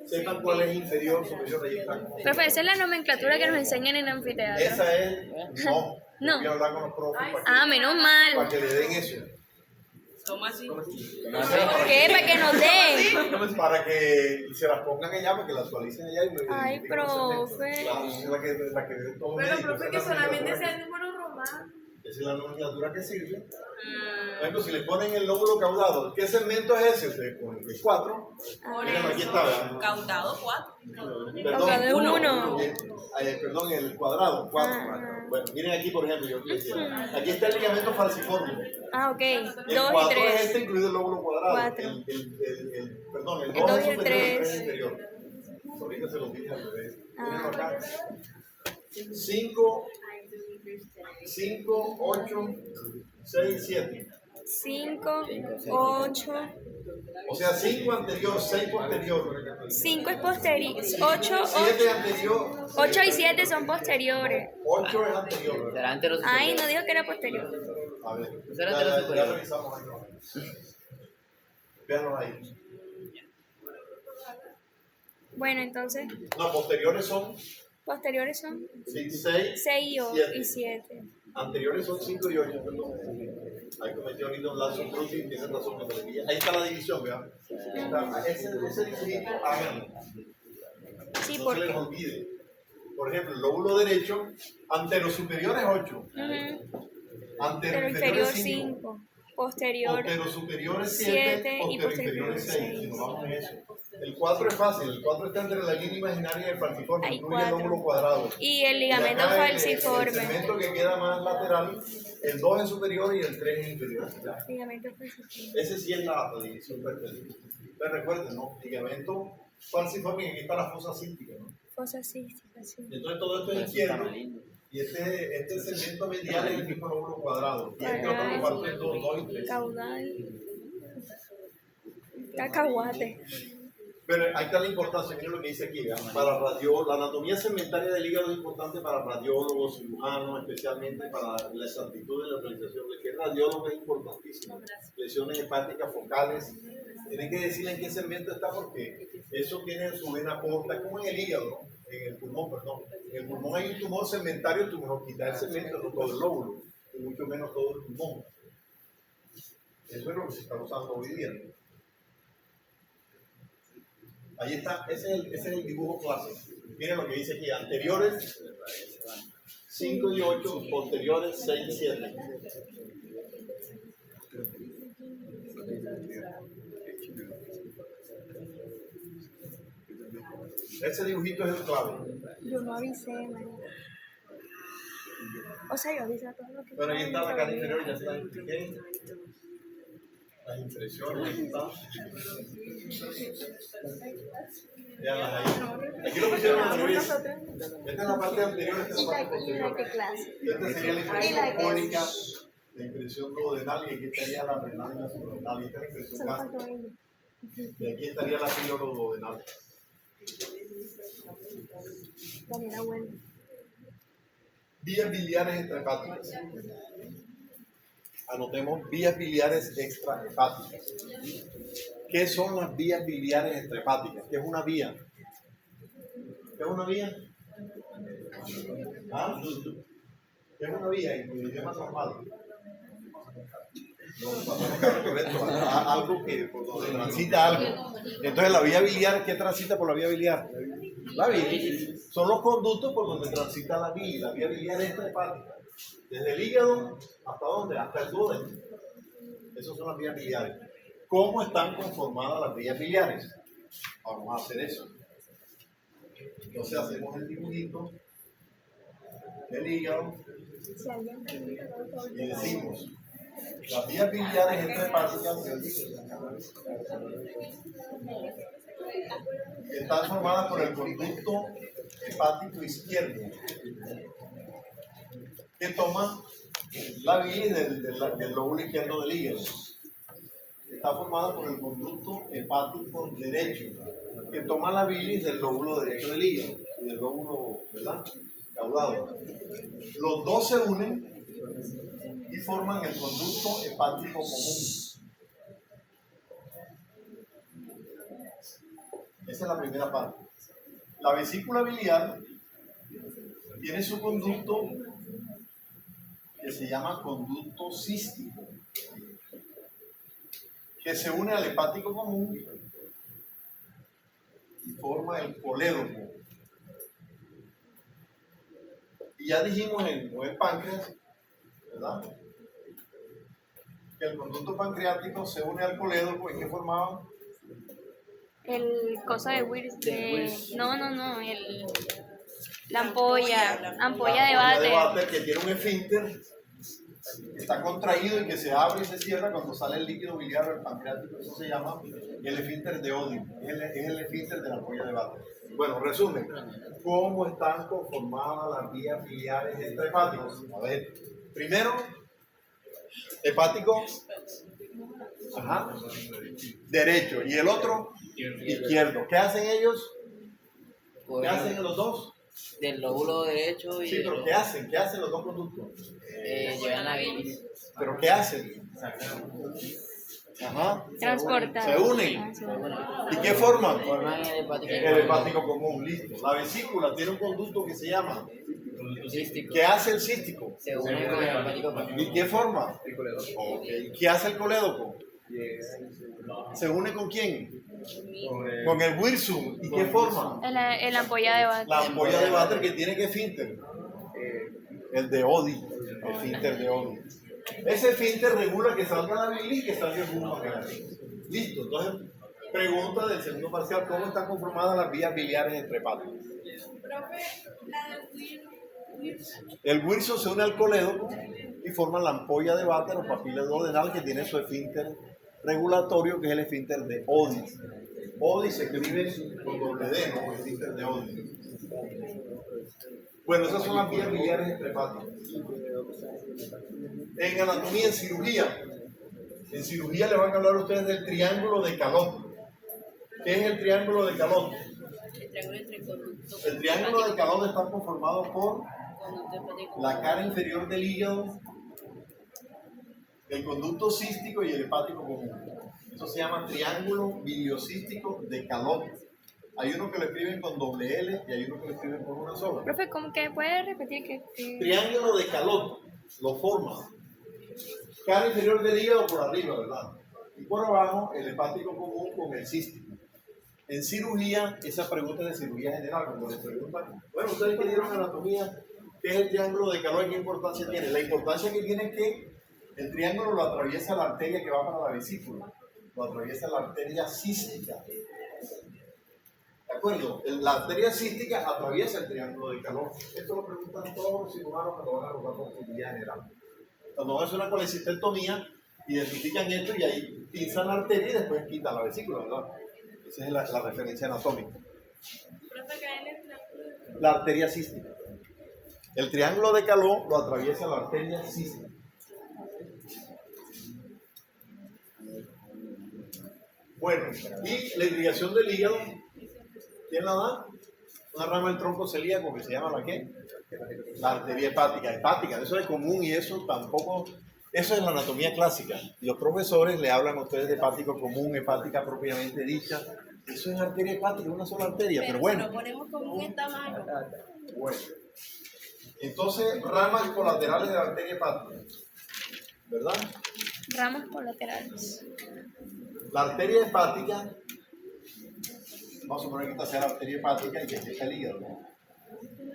sepan cuál es inferior, superior, ahí están. Profe, esa es la nomenclatura que nos enseñan en anfiteatro. Esa es, no, No. voy a hablar con los profes Menos mal. para que le den eso. Toma así. ¿Qué? Para que nos den. Para que se las pongan allá, para que las actualicen allá. Ay, profe. Claro, esa es la que ven todos los Pero, médicos, profe, esa que es la solamente nomenclatura sea el número romano. esa es la nomenclatura que sirve. Por ejemplo, si le ponen el lóbulo caudado, ¿qué segmento es ese? Ustedes ponen el 4. Miren, aquí está, ¿verdad? Caudado 4. Caudado es 1. Perdón, el cuadrado, 4. Bueno, miren aquí, por ejemplo, yo decía, aquí está el ligamento falciforme. Ok. El 2 y 4 es 3. este, incluido el lóbulo cuadrado. 4. Perdón, el El 2 dos es y el superior y el 3 tres. es inferior. Ahorita se los dije al revés. Miren acá. 5, 8, 6, 7. 5, 8. O sea, 5 anterior, 6 posterior. 5 es posterior. 8, 7 anterior. 8 y 7 son posteriores. 8 es anterior. Será antero Ay, superior. no dijo que era posterior. A ver, Será ya, antero ya superior. revisamos ahí. ¿No? Véanlos ahí. Bueno, entonces, No, posteriores son posteriores son 6, 6 y 7. 7. Anteriores son 5 y 8. Perdón. Ahí cometió ahorita un lazo crucis, tiene razón. Ahí está la división, vean. Ese dibujito, háganlo. Sí, No se porque. les olvide. Por ejemplo, el lóbulo derecho, antero superior es 8. Antero Pero inferior inferior es 5. 5. Posterior. Postero superior es 7 7 y postero posterior inferior es 6. 6. Si nos vamos en eso. El 4 es fácil. El 4 está entre la línea imaginaria y el falciforme. Hay Incluye el 4. lóbulo cuadrado. Y el ligamento Y acá el falciforme. segmento que queda más lateral, el 2 es superior y el 3 es inferior. Ya. Ligamento falciforme. Ese sí es la división perfecta. Pero recuerden, ¿no? Ligamento falciforme, y aquí está la fosa cística, ¿no? Fosa cística, sí. Entonces todo esto es izquierdo. Y este segmento medial es el mismo lóbulo cuadrado. Y este otro cuarto es 2 y 3. Caudal. Cacahuate. Pero ahí está la importancia, miren lo que dice aquí, ¿verdad? Para la anatomía segmentaria del hígado es importante para radiólogos, cirujanos, especialmente para la exactitud de la localización. El que es radiólogo es importantísimo. Lesiones hepáticas focales, tienen que decirle en qué segmento está porque eso tiene en su vena porta, es como en el hígado, ¿no? En el pulmón, perdón. En el pulmón hay un tumor segmentario, tú mejor quitar el segmento, no todo el lóbulo, y mucho menos todo el pulmón. Eso es lo que se está usando hoy día. Ahí está, ese es el dibujo clásico. Miren lo que dice aquí, anteriores 5 y 8, posteriores 6 y 7. Ese dibujito es el clave. Yo no avisé, man. O sea, yo avisé a todos los que. Pero ahí está la cara inferior, ya se la expliqué. Las impresiones, ahí está. Veanlas ahí. Aquí lo pusieron al revés. Esta es la parte anterior, esta es la parte posterior. Esta sería la impresión cónica, la impresión duodenal, y aquí estaría la renal y la subrenal. Y esta es la impresión gástrica. Y aquí estaría la píloro-duodenal. Daniela, bueno. Vías biliares extrahepáticas. Anotemos vías biliares extrahepáticas. ¿Qué son las vías biliares extrahepáticas? ¿Qué es una vía? ¿Qué es una vía? ¿Ah? ¿Qué es una vía en el idioma normal? Algo que por donde transita algo. Entonces la vía biliar, ¿qué transita por la vía biliar? La bilis. Son los conductos por donde transita la bilis. La vía biliar es extrahepática. Desde el hígado, ¿hasta dónde? Hasta el duodeno. Esas son las vías biliares. ¿Cómo están conformadas las vías biliares? Vamos a hacer eso. Entonces hacemos el dibujito del hígado y decimos, las vías biliares intrahepáticas están formadas por el conducto hepático izquierdo, que toma la bilis del lóbulo izquierdo del hígado. Está formada por el conducto hepático derecho, que toma la bilis del lóbulo derecho del hígado y del lóbulo, ¿verdad?, caudado. Los dos se unen y forman el conducto hepático común. Esa es la primera parte. La vesícula biliar tiene su conducto que se llama conducto cístico, que se une al hepático común y forma el colédoco. Y ya dijimos en el páncreas, ¿verdad?, que el conducto pancreático se une al colédoco. ¿Y qué formaba? El cosa de Wills. No, la ampolla de La de váter. váter, que tiene un esfínter que está contraído y que se abre y se cierra cuando sale el líquido biliar o el pancreático. Eso se llama el esfínter de Odi. Es el esfínter de la ampolla de váter. Bueno, resumen. ¿Cómo están conformadas las vías biliares intrahepáticas? A ver, primero, hepático derecho y el otro izquierdo. ¿Qué hacen ellos? ¿Qué hacen los dos? Del lóbulo derecho y Sí, pero ¿qué hacen? ¿Qué hacen los dos conductos? llevan la bilis. ¿Pero qué hacen? Transportar. Se unen. ¿Y qué forman? Forman el hepático El hepático común, listo. La vesícula tiene un conducto que se llama. cístico. ¿Qué hace el cístico? Se une con el hepático común. ¿Y qué forma? Ok. ¿Qué hace el colédoco? ¿Se une con quién? Con el Wilson. ¿Y qué forma? El ampolla de váter. La ampolla de váter, que tiene que esfínter. El de Odi. El esfínter de Odi. Ese esfínter regula que salga la bilis y que salga el humo pancreático. Listo. Entonces, pregunta del segundo parcial: ¿cómo están conformadas las vías biliares intrahepáticas? Profe, la de Wilson. El Wilson se une al colédoco y forma la ampolla de váter o papila duodenal, que tiene su esfínter regulatorio, que es el esfínter de Odi. Odi se escribe con doble D, ¿no? El esfínter de Odi. Bueno, esas son las vías biliares intrahepáticas. En anatomía, en cirugía le van a hablar a ustedes del triángulo de Calot. ¿Qué es el triángulo de Calot? El triángulo entre conducto. El triángulo de Calot está conformado por Conducto hepático. la cara inferior del hígado, el conducto cístico y el hepático común. Eso se llama triángulo biliocístico de Calot. Hay uno que lo escriben con doble L y hay uno que lo escriben con una sola. Profe, ¿cómo que puede repetir que Triángulo de Calot lo forma cara inferior del hígado por arriba, ¿verdad? Y por abajo el hepático común con el cístico. En cirugía, esa pregunta es de cirugía general, cuando les preguntan, bueno, ustedes que dieron anatomía, ¿qué es el triángulo de Calot y qué importancia tiene? La importancia que tiene es que el triángulo lo atraviesa la arteria que va para la vesícula, lo atraviesa la arteria cística. ¿De acuerdo? La arteria cística atraviesa el triángulo de Calot. Esto lo preguntan todos los cirujanos cuando van a robar por cirugía general. Cuando van a hacer una colecistectomía, identifican esto y ahí pinzan la arteria y después quitan la vesícula, ¿verdad? Esa es la referencia anatómica. Profe, que hay en el triángulo. La arteria cística. El triángulo de Calot lo atraviesa la arteria cística. Bueno, y la irrigación del hígado, ¿quién la da? Una rama del tronco celíaco que se llama la ¿qué? La arteria hepática. Eso es común y eso tampoco, eso es la anatomía clásica. Y los profesores le hablan a ustedes de hepático común, hepática propiamente dicha. Eso es arteria hepática, una sola arteria, pero bueno. Si lo ponemos como un tamaño. Bueno. Entonces, ramas colaterales de la arteria hepática, ¿verdad? ramas colaterales? La arteria hepática, vamos a suponer que esta sea la arteria hepática y que este es el hígado, ¿no?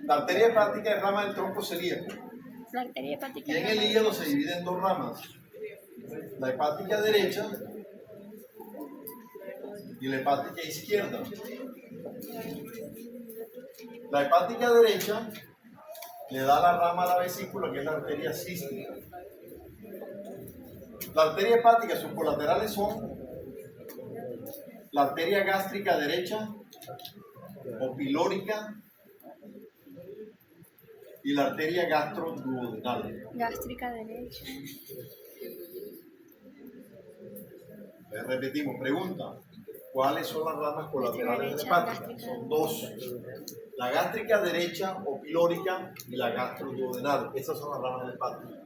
La arteria hepática es rama del tronco celíaco. La arteria hepática. Y en el hígado se divide en dos ramas. La hepática derecha y la hepática izquierda. La hepática derecha le da la rama a la vesícula, que es la arteria cística. La arteria hepática, sus colaterales son la arteria gástrica derecha o pilórica y la arteria gastroduodenal. Gástrica derecha. Les repetimos, pregunta, ¿cuáles son las ramas colaterales de la hepática? Son dos, la gástrica derecha o pilórica y la gastroduodenal. Esas son las ramas de la hepática.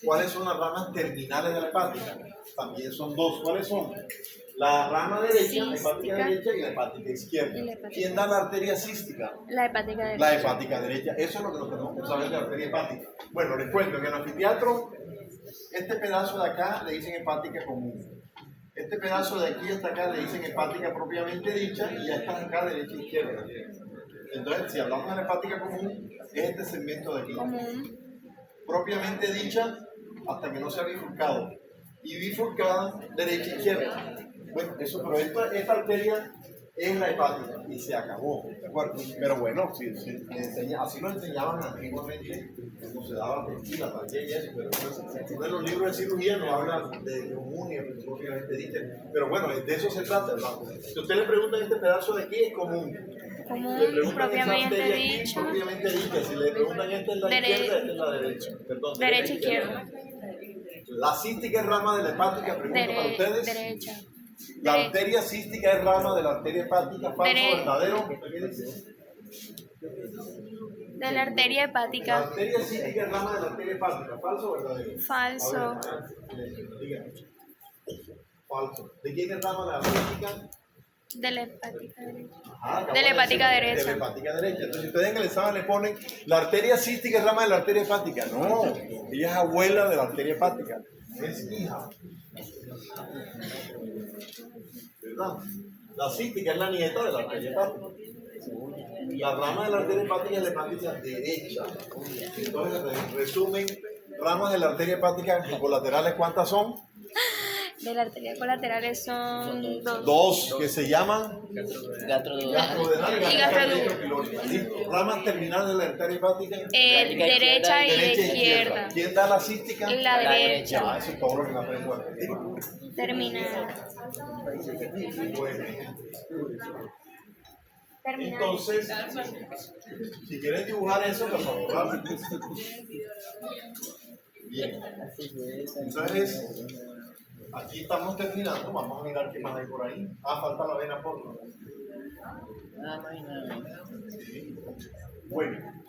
¿Cuáles son las ramas terminales de la hepática? También son dos. ¿Cuáles son? La rama derecha, la hepática derecha y la hepática izquierda. ¿Quién da la arteria cística? La hepática derecha. La hepática derecha. Eso es lo que nos tenemos que saber de la arteria hepática. Bueno, les cuento que en el anfiteatro, este pedazo de acá le dicen hepática común. Este pedazo de aquí hasta acá le dicen hepática propiamente dicha y ya está acá derecha e izquierda. Entonces, si hablamos de la hepática común, es este segmento de aquí. Común. Propiamente dicha hasta que no sea bifurcado. Y bifurcada derecha e izquierda. Bueno, eso, pero esta arteria es la hepática y se acabó, ¿de acuerdo? Pero bueno, así lo enseñaban antiguamente, como se daba tequila, también y eso, pero uno de los libros de cirugía no habla de neumonía, propiamente dicha. Pero bueno, de eso se trata, ¿verdad? Si usted le pregunta este pedazo de aquí, es común. Común, Le preguntan propiamente esta arteria aquí, dicha. propiamente dicha. Si le preguntan esta es la izquierda, esta es la derecha. Perdón, Derecha, izquierda. La cística es rama de la hepática, pregunto para ustedes. Derecha. La arteria cística es rama de la arteria hepática, falso, verdadero. ¿Qué dice? De la arteria La hepática. arteria cística es rama de la arteria hepática, falso o verdadero. Falso. A ver, dígame. Falso. ¿De quién es rama la cística? De la hepática derecha. Ajá, De la hepática De derecha. la hepática derecha. Entonces, si ustedes en el examen le ponen la arteria cística es rama de la arteria hepática. No, ella es abuela de la arteria hepática. Es hija. ¿Verdad? La cística es la nieta de la arteria hepática. La rama de la arteria hepática es la hepática derecha. Entonces, resumen, ramas de la arteria hepática colaterales, ¿cuántas son? De la arteria colaterales son dos. Dos, que se llaman Gastroduodenal. gastrodenal y Y gastrodenal pilórica. Listo. Ramas terminales de la arteria hepática. Derecha y Derecha e izquierda. ¿Quién da la cística? La derecha. Ya, eso es todo lo que me aprendo a repetir. Terminal. Bueno, Terminal. entonces, si quieren dibujar eso, por favor, ¿vale? Bien. Entonces, aquí estamos terminando. Vamos a mirar qué más hay por ahí. Falta la vena porta. Bueno,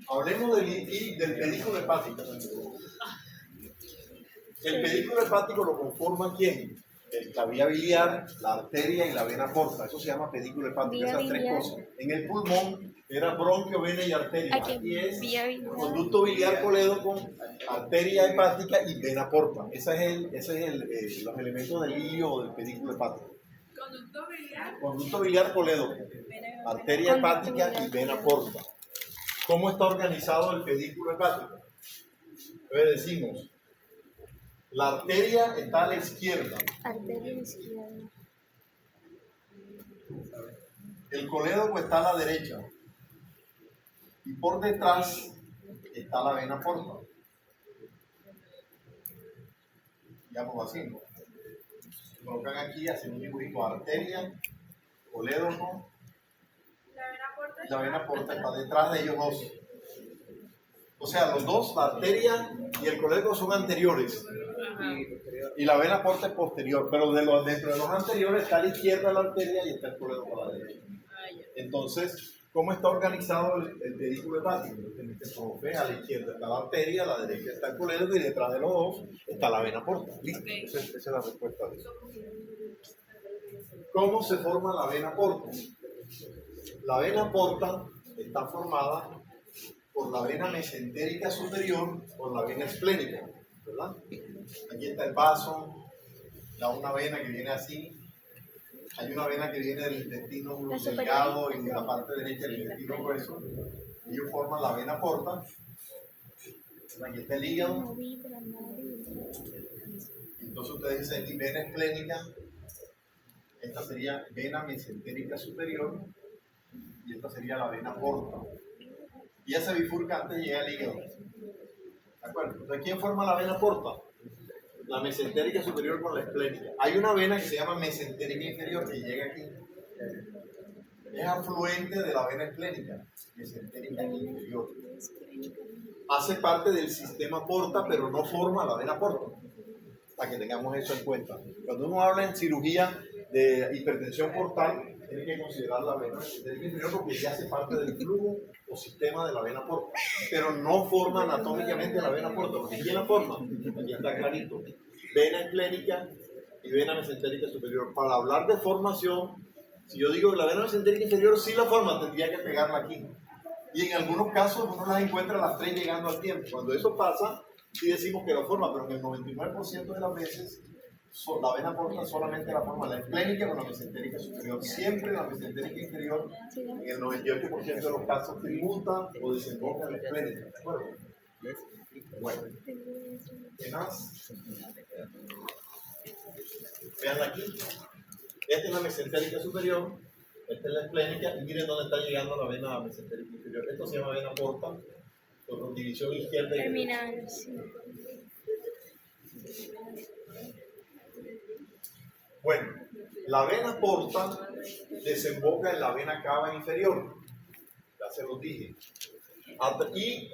hablemos del pedículo hepático. El pedículo hepático lo conforman ¿quién? La vía biliar, la arteria y la vena porta. Eso se llama pedículo hepático, Vía esas tres biliar. cosas. En el pulmón era bronquio, vena y arteria. Aquí, Aquí es vía biliar. conducto biliar colédoco, arteria hepática y vena porta. Ese es los elementos del hilio o del pedículo hepático. Conducto biliar. Conducto biliar colédoco, arteria hepática y vena porta. ¿Cómo está organizado el pedículo hepático? Entonces decimos, la arteria está a la izquierda, Arteria izquierda. el colédoco está a la derecha y por detrás está la vena porta. Digamos así, ¿no? Colocan aquí, hacen un dibujito, arteria, colédoco, La vena porta. y la vena porta está detrás de ellos dos. O sea, los dos, la arteria y el colédoco son anteriores. Y la vena porta es posterior, pero dentro de los anteriores está a la izquierda la arteria y está el colédoco a la derecha. Entonces, ¿cómo está organizado el pedículo hepático? A la izquierda está la arteria, a la derecha está el colédoco y detrás de los dos está la vena porta. ¿Listo? Esa es la respuesta de eso. ¿Cómo se forma la vena porta? La vena porta está formada por la vena mesentérica superior, por la vena esplénica, ¿verdad? Aquí está el vaso, da una vena que viene así, hay una vena que viene del intestino delgado y de la parte derecha del intestino grueso, ellos forman la vena porta, aquí está el hígado, entonces ustedes dicen aquí vena esplénica, esta sería vena mesentérica superior, y esta sería la vena porta. Y esa bifurca antes de llegar al hígado. ¿De acuerdo? Entonces, ¿quién forma la vena porta? La mesentérica superior con la esplénica. Hay una vena que se llama mesentérica inferior que llega aquí. Es afluente de la vena esplénica, mesentérica inferior. Hace parte del sistema porta, pero no forma la vena porta. Para que tengamos eso en cuenta. Cuando uno habla en cirugía de hipertensión portal, tiene que considerar la vena mesentérica inferior porque ya hace parte del flujo o sistema de la vena porta. Pero no forma anatómicamente la vena porta. Porque ¿quién la forma? Aquí está clarito. Vena esplénica y vena mesentérica superior. Para hablar de formación, si yo digo que la vena mesentérica inferior sí la forma, tendría que pegarla aquí. Y en algunos casos uno las encuentra las tres llegando al tiempo. Cuando eso pasa, sí decimos que la forma, pero en el 99% de las veces la vena porta solamente la forma la esplénica con la mesentérica superior. Siempre la mesentérica inferior, en el 98% de los casos, tributa o desemboca en la esplénica. ¿De acuerdo? Bueno, ¿qué más? Vean aquí. Esta es la mesentérica superior, esta es la esplénica, y miren dónde está llegando la vena mesentérica inferior. Esto se llama vena porta, con división izquierda y derecha. Terminal, sí. Bueno, la vena porta desemboca en la vena cava inferior, ya se los dije. Y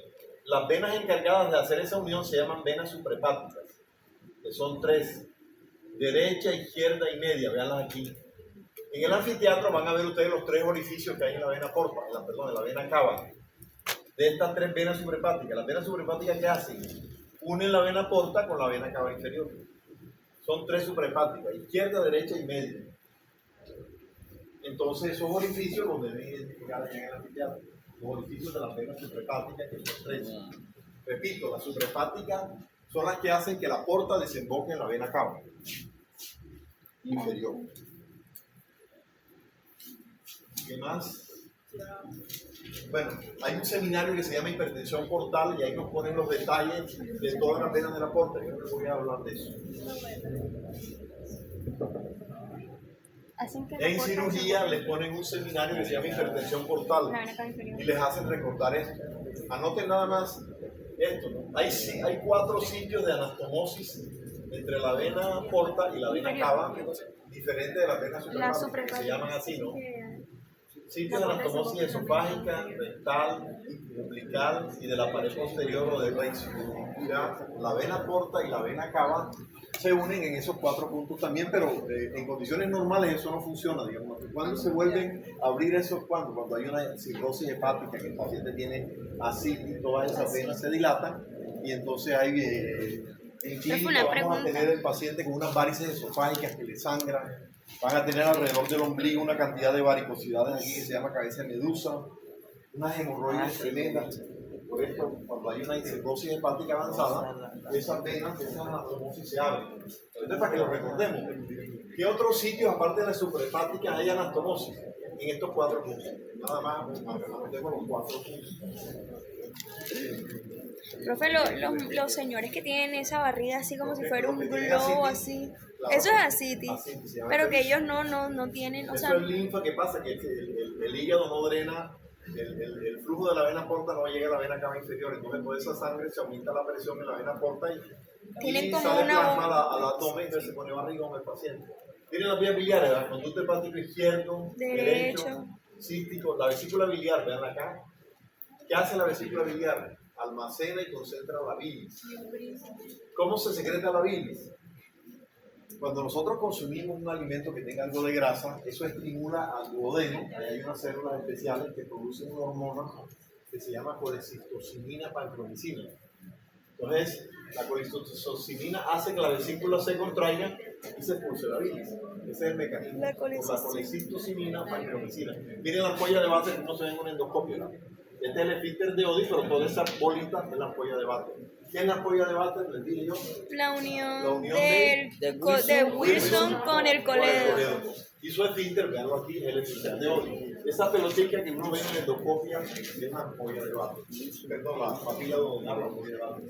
las venas encargadas de hacer esa unión se llaman venas suprahepáticas, que son tres: derecha, izquierda y media. Veanlas aquí. En el anfiteatro van a ver ustedes los tres orificios que hay en la vena porta, en la vena cava. De estas tres venas suprahepáticas, las venas suprahepáticas, ¿qué hacen? Unen la vena porta con la vena cava inferior. Son tres suprahepáticas: izquierda, derecha y media. Entonces, esos orificios los deben identificar en el anfiteatro. Los orificios de las venas suprahepáticas, que son tres. Repito, las suprahepáticas son las que hacen que la porta desemboque en la vena cava inferior. ¿Qué más? Bueno, hay un seminario que se llama hipertensión portal y ahí nos ponen los detalles de todas las venas de la porta. Yo no les voy a hablar de eso. Hacen que la En porta cirugía se- les ponen un seminario que se llama hipertensión portal la vena cava inferior. y les hacen recordar esto. Anoten nada más esto, ¿no? Hay 4 sitios de anastomosis entre la vena porta y la vena cava, diferentes de las venas La suprahepáticas, que se llaman así, ¿no? que- Sitios de anastomosis esofágica, rectal, umbilical y de la pared posterior o del recto. Ya, la vena porta y la vena cava se unen en esos 4 puntos también, pero en condiciones normales eso no funciona, digamos. ¿Cuándo se vuelven a abrir esos? Cuando hay una cirrosis hepática, que el paciente tiene ascitis, todas esas venas se dilatan y entonces hay en clínica una vamos a pregunta. tener el paciente con unas varices esofágicas que le sangran. Van a tener alrededor del ombligo una cantidad de varicosidades aquí que se llama cabeza de medusa, unas hemorroides tremendas. Por esto, cuando hay una cirrosis hepática avanzada, esas venas, esas anastomosis se abren. Entonces, para que lo recordemos, ¿qué otros sitios, aparte de las suprahepáticas, hay anastomosis? En estos 4 puntos. Nada más, metemos los 4 puntos. Profe, los señores que tienen esa barriga así como si fuera un Los que tienen globo ascitis, así, la eso es barriga, ascitis, ascitis, se llama pero que ascitis. ellos no tienen, o Eso sea, es linfa. ¿Qué pasa? Que el hígado no drena, el flujo de la vena porta no llega a la vena cava inferior, entonces por esa sangre se aumenta la presión en la vena porta y Tienen como sale una plasma al abdomen, entonces se pone barrigón el paciente. Miren las vías biliares, ¿verdad? Conducto hepático izquierdo, derecho, cístico, la vesícula biliar, vean acá. ¿Qué hace la vesícula biliar? Almacena y concentra la bilis. ¿Cómo se secreta la bilis? Cuando nosotros consumimos un alimento que tenga algo de grasa, eso estimula al duodeno. Ahí hay unas células especiales que producen una hormona que se llama colecistocinina pancreaticina. Entonces, la colecistocinina hace que la vesícula se contraiga y se expulse la bilis. Ese es el mecanismo. La Por la colecistocinina pancreaticina. Miren la ampolla de Vater cómo se ve en un endoscopio, ¿no? Este es el esfínter de Oddi, pero toda esa bolita es la ampolla de Vater. ¿Qué es la ampolla de Vater? Les dije yo. la unión, La unión de Wilson con el coledo. Y su esfínter, veanlo aquí, el esfínter de Oddi. Esa pelotica que uno ve en la endoscopia es la ampolla de Vater. Perdón, la papila duodenal, la ampolla de Vater.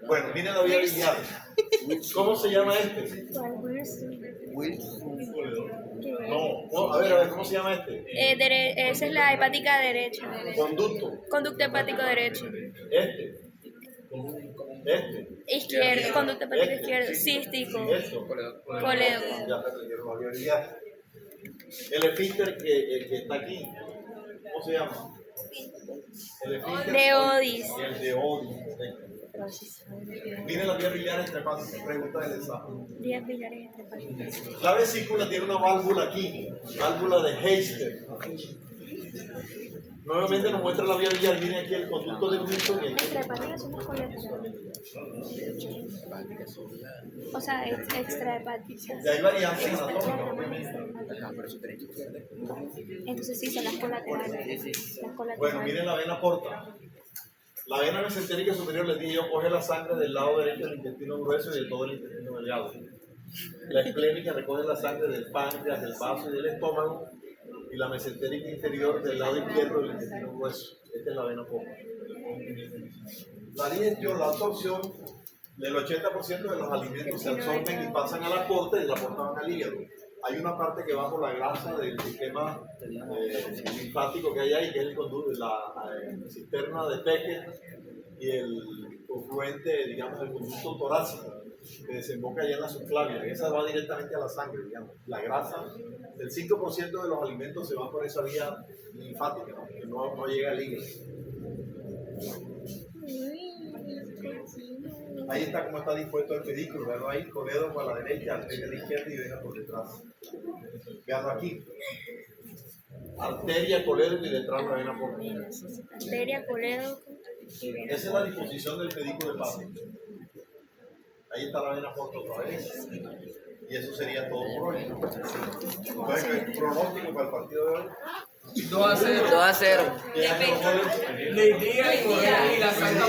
Bueno, miren la vía biliar. ¿Cómo se llama este? ¿Cuál Wilson? No, a ver, ¿cómo se llama este? Esa es la hepática derecha. Conducto. Conducto hepático derecho. Este. Izquierdo. Conducto hepático izquierdo. Cístico. Esto. Colédoco. Ya, la mayoría. El esfínter que está aquí, ¿cómo se llama? El esfínter. De Odis. El de Odis. Miren las vías biliares entrepáticas, pregunta del examen. Vías biliares extrahepáticas. La vesícula tiene una válvula aquí, válvula de Heister. Nuevamente nos muestra la vía biliar, miren aquí el conducto de Wilson y aquí. Extrahepáticas son las colaterales. O sea, extrahepáticas. Y hay variantes anatómicas, obviamente. Entonces sí, son las colaterales. Las colaterales. Bueno, miren la vena porta. La vena mesentérica superior, les dije yo, coge la sangre del lado derecho del intestino grueso y de todo el intestino delgado. La esplénica recoge la sangre del páncreas, del vaso y del estómago. Y la mesentérica inferior del lado izquierdo del intestino grueso. Esta es la vena porta. La digestión, la absorción del 80% de los alimentos se absorben y pasan a la porta y la porta van al hígado. Hay una parte que va por la grasa del sistema linfático que hay ahí, que es el conducto, la cisterna de Becker y el confluente, digamos, el conducto torácico que desemboca allá en la subclavia. Esa va directamente a la sangre, digamos. La grasa, el 5% de los alimentos se va por esa vía linfática, ¿no? Que no llega al hígado. Ahí está cómo está dispuesto el pedículo, veanlo ahí, colédoco a la derecha, arteria a la izquierda y vena por detrás. Veanlo aquí. Arteria, colédoco y detrás la vena por detrás. Arteria, colédoco y vena. Esa es la disposición del pedículo hepático. Ahí está la vena porta otra vez. Y eso sería todo por hoy. Entonces, el pronóstico para el partido de hoy. 2-0. 2-0. ¿Quién hace los goles? Leidía y la Santa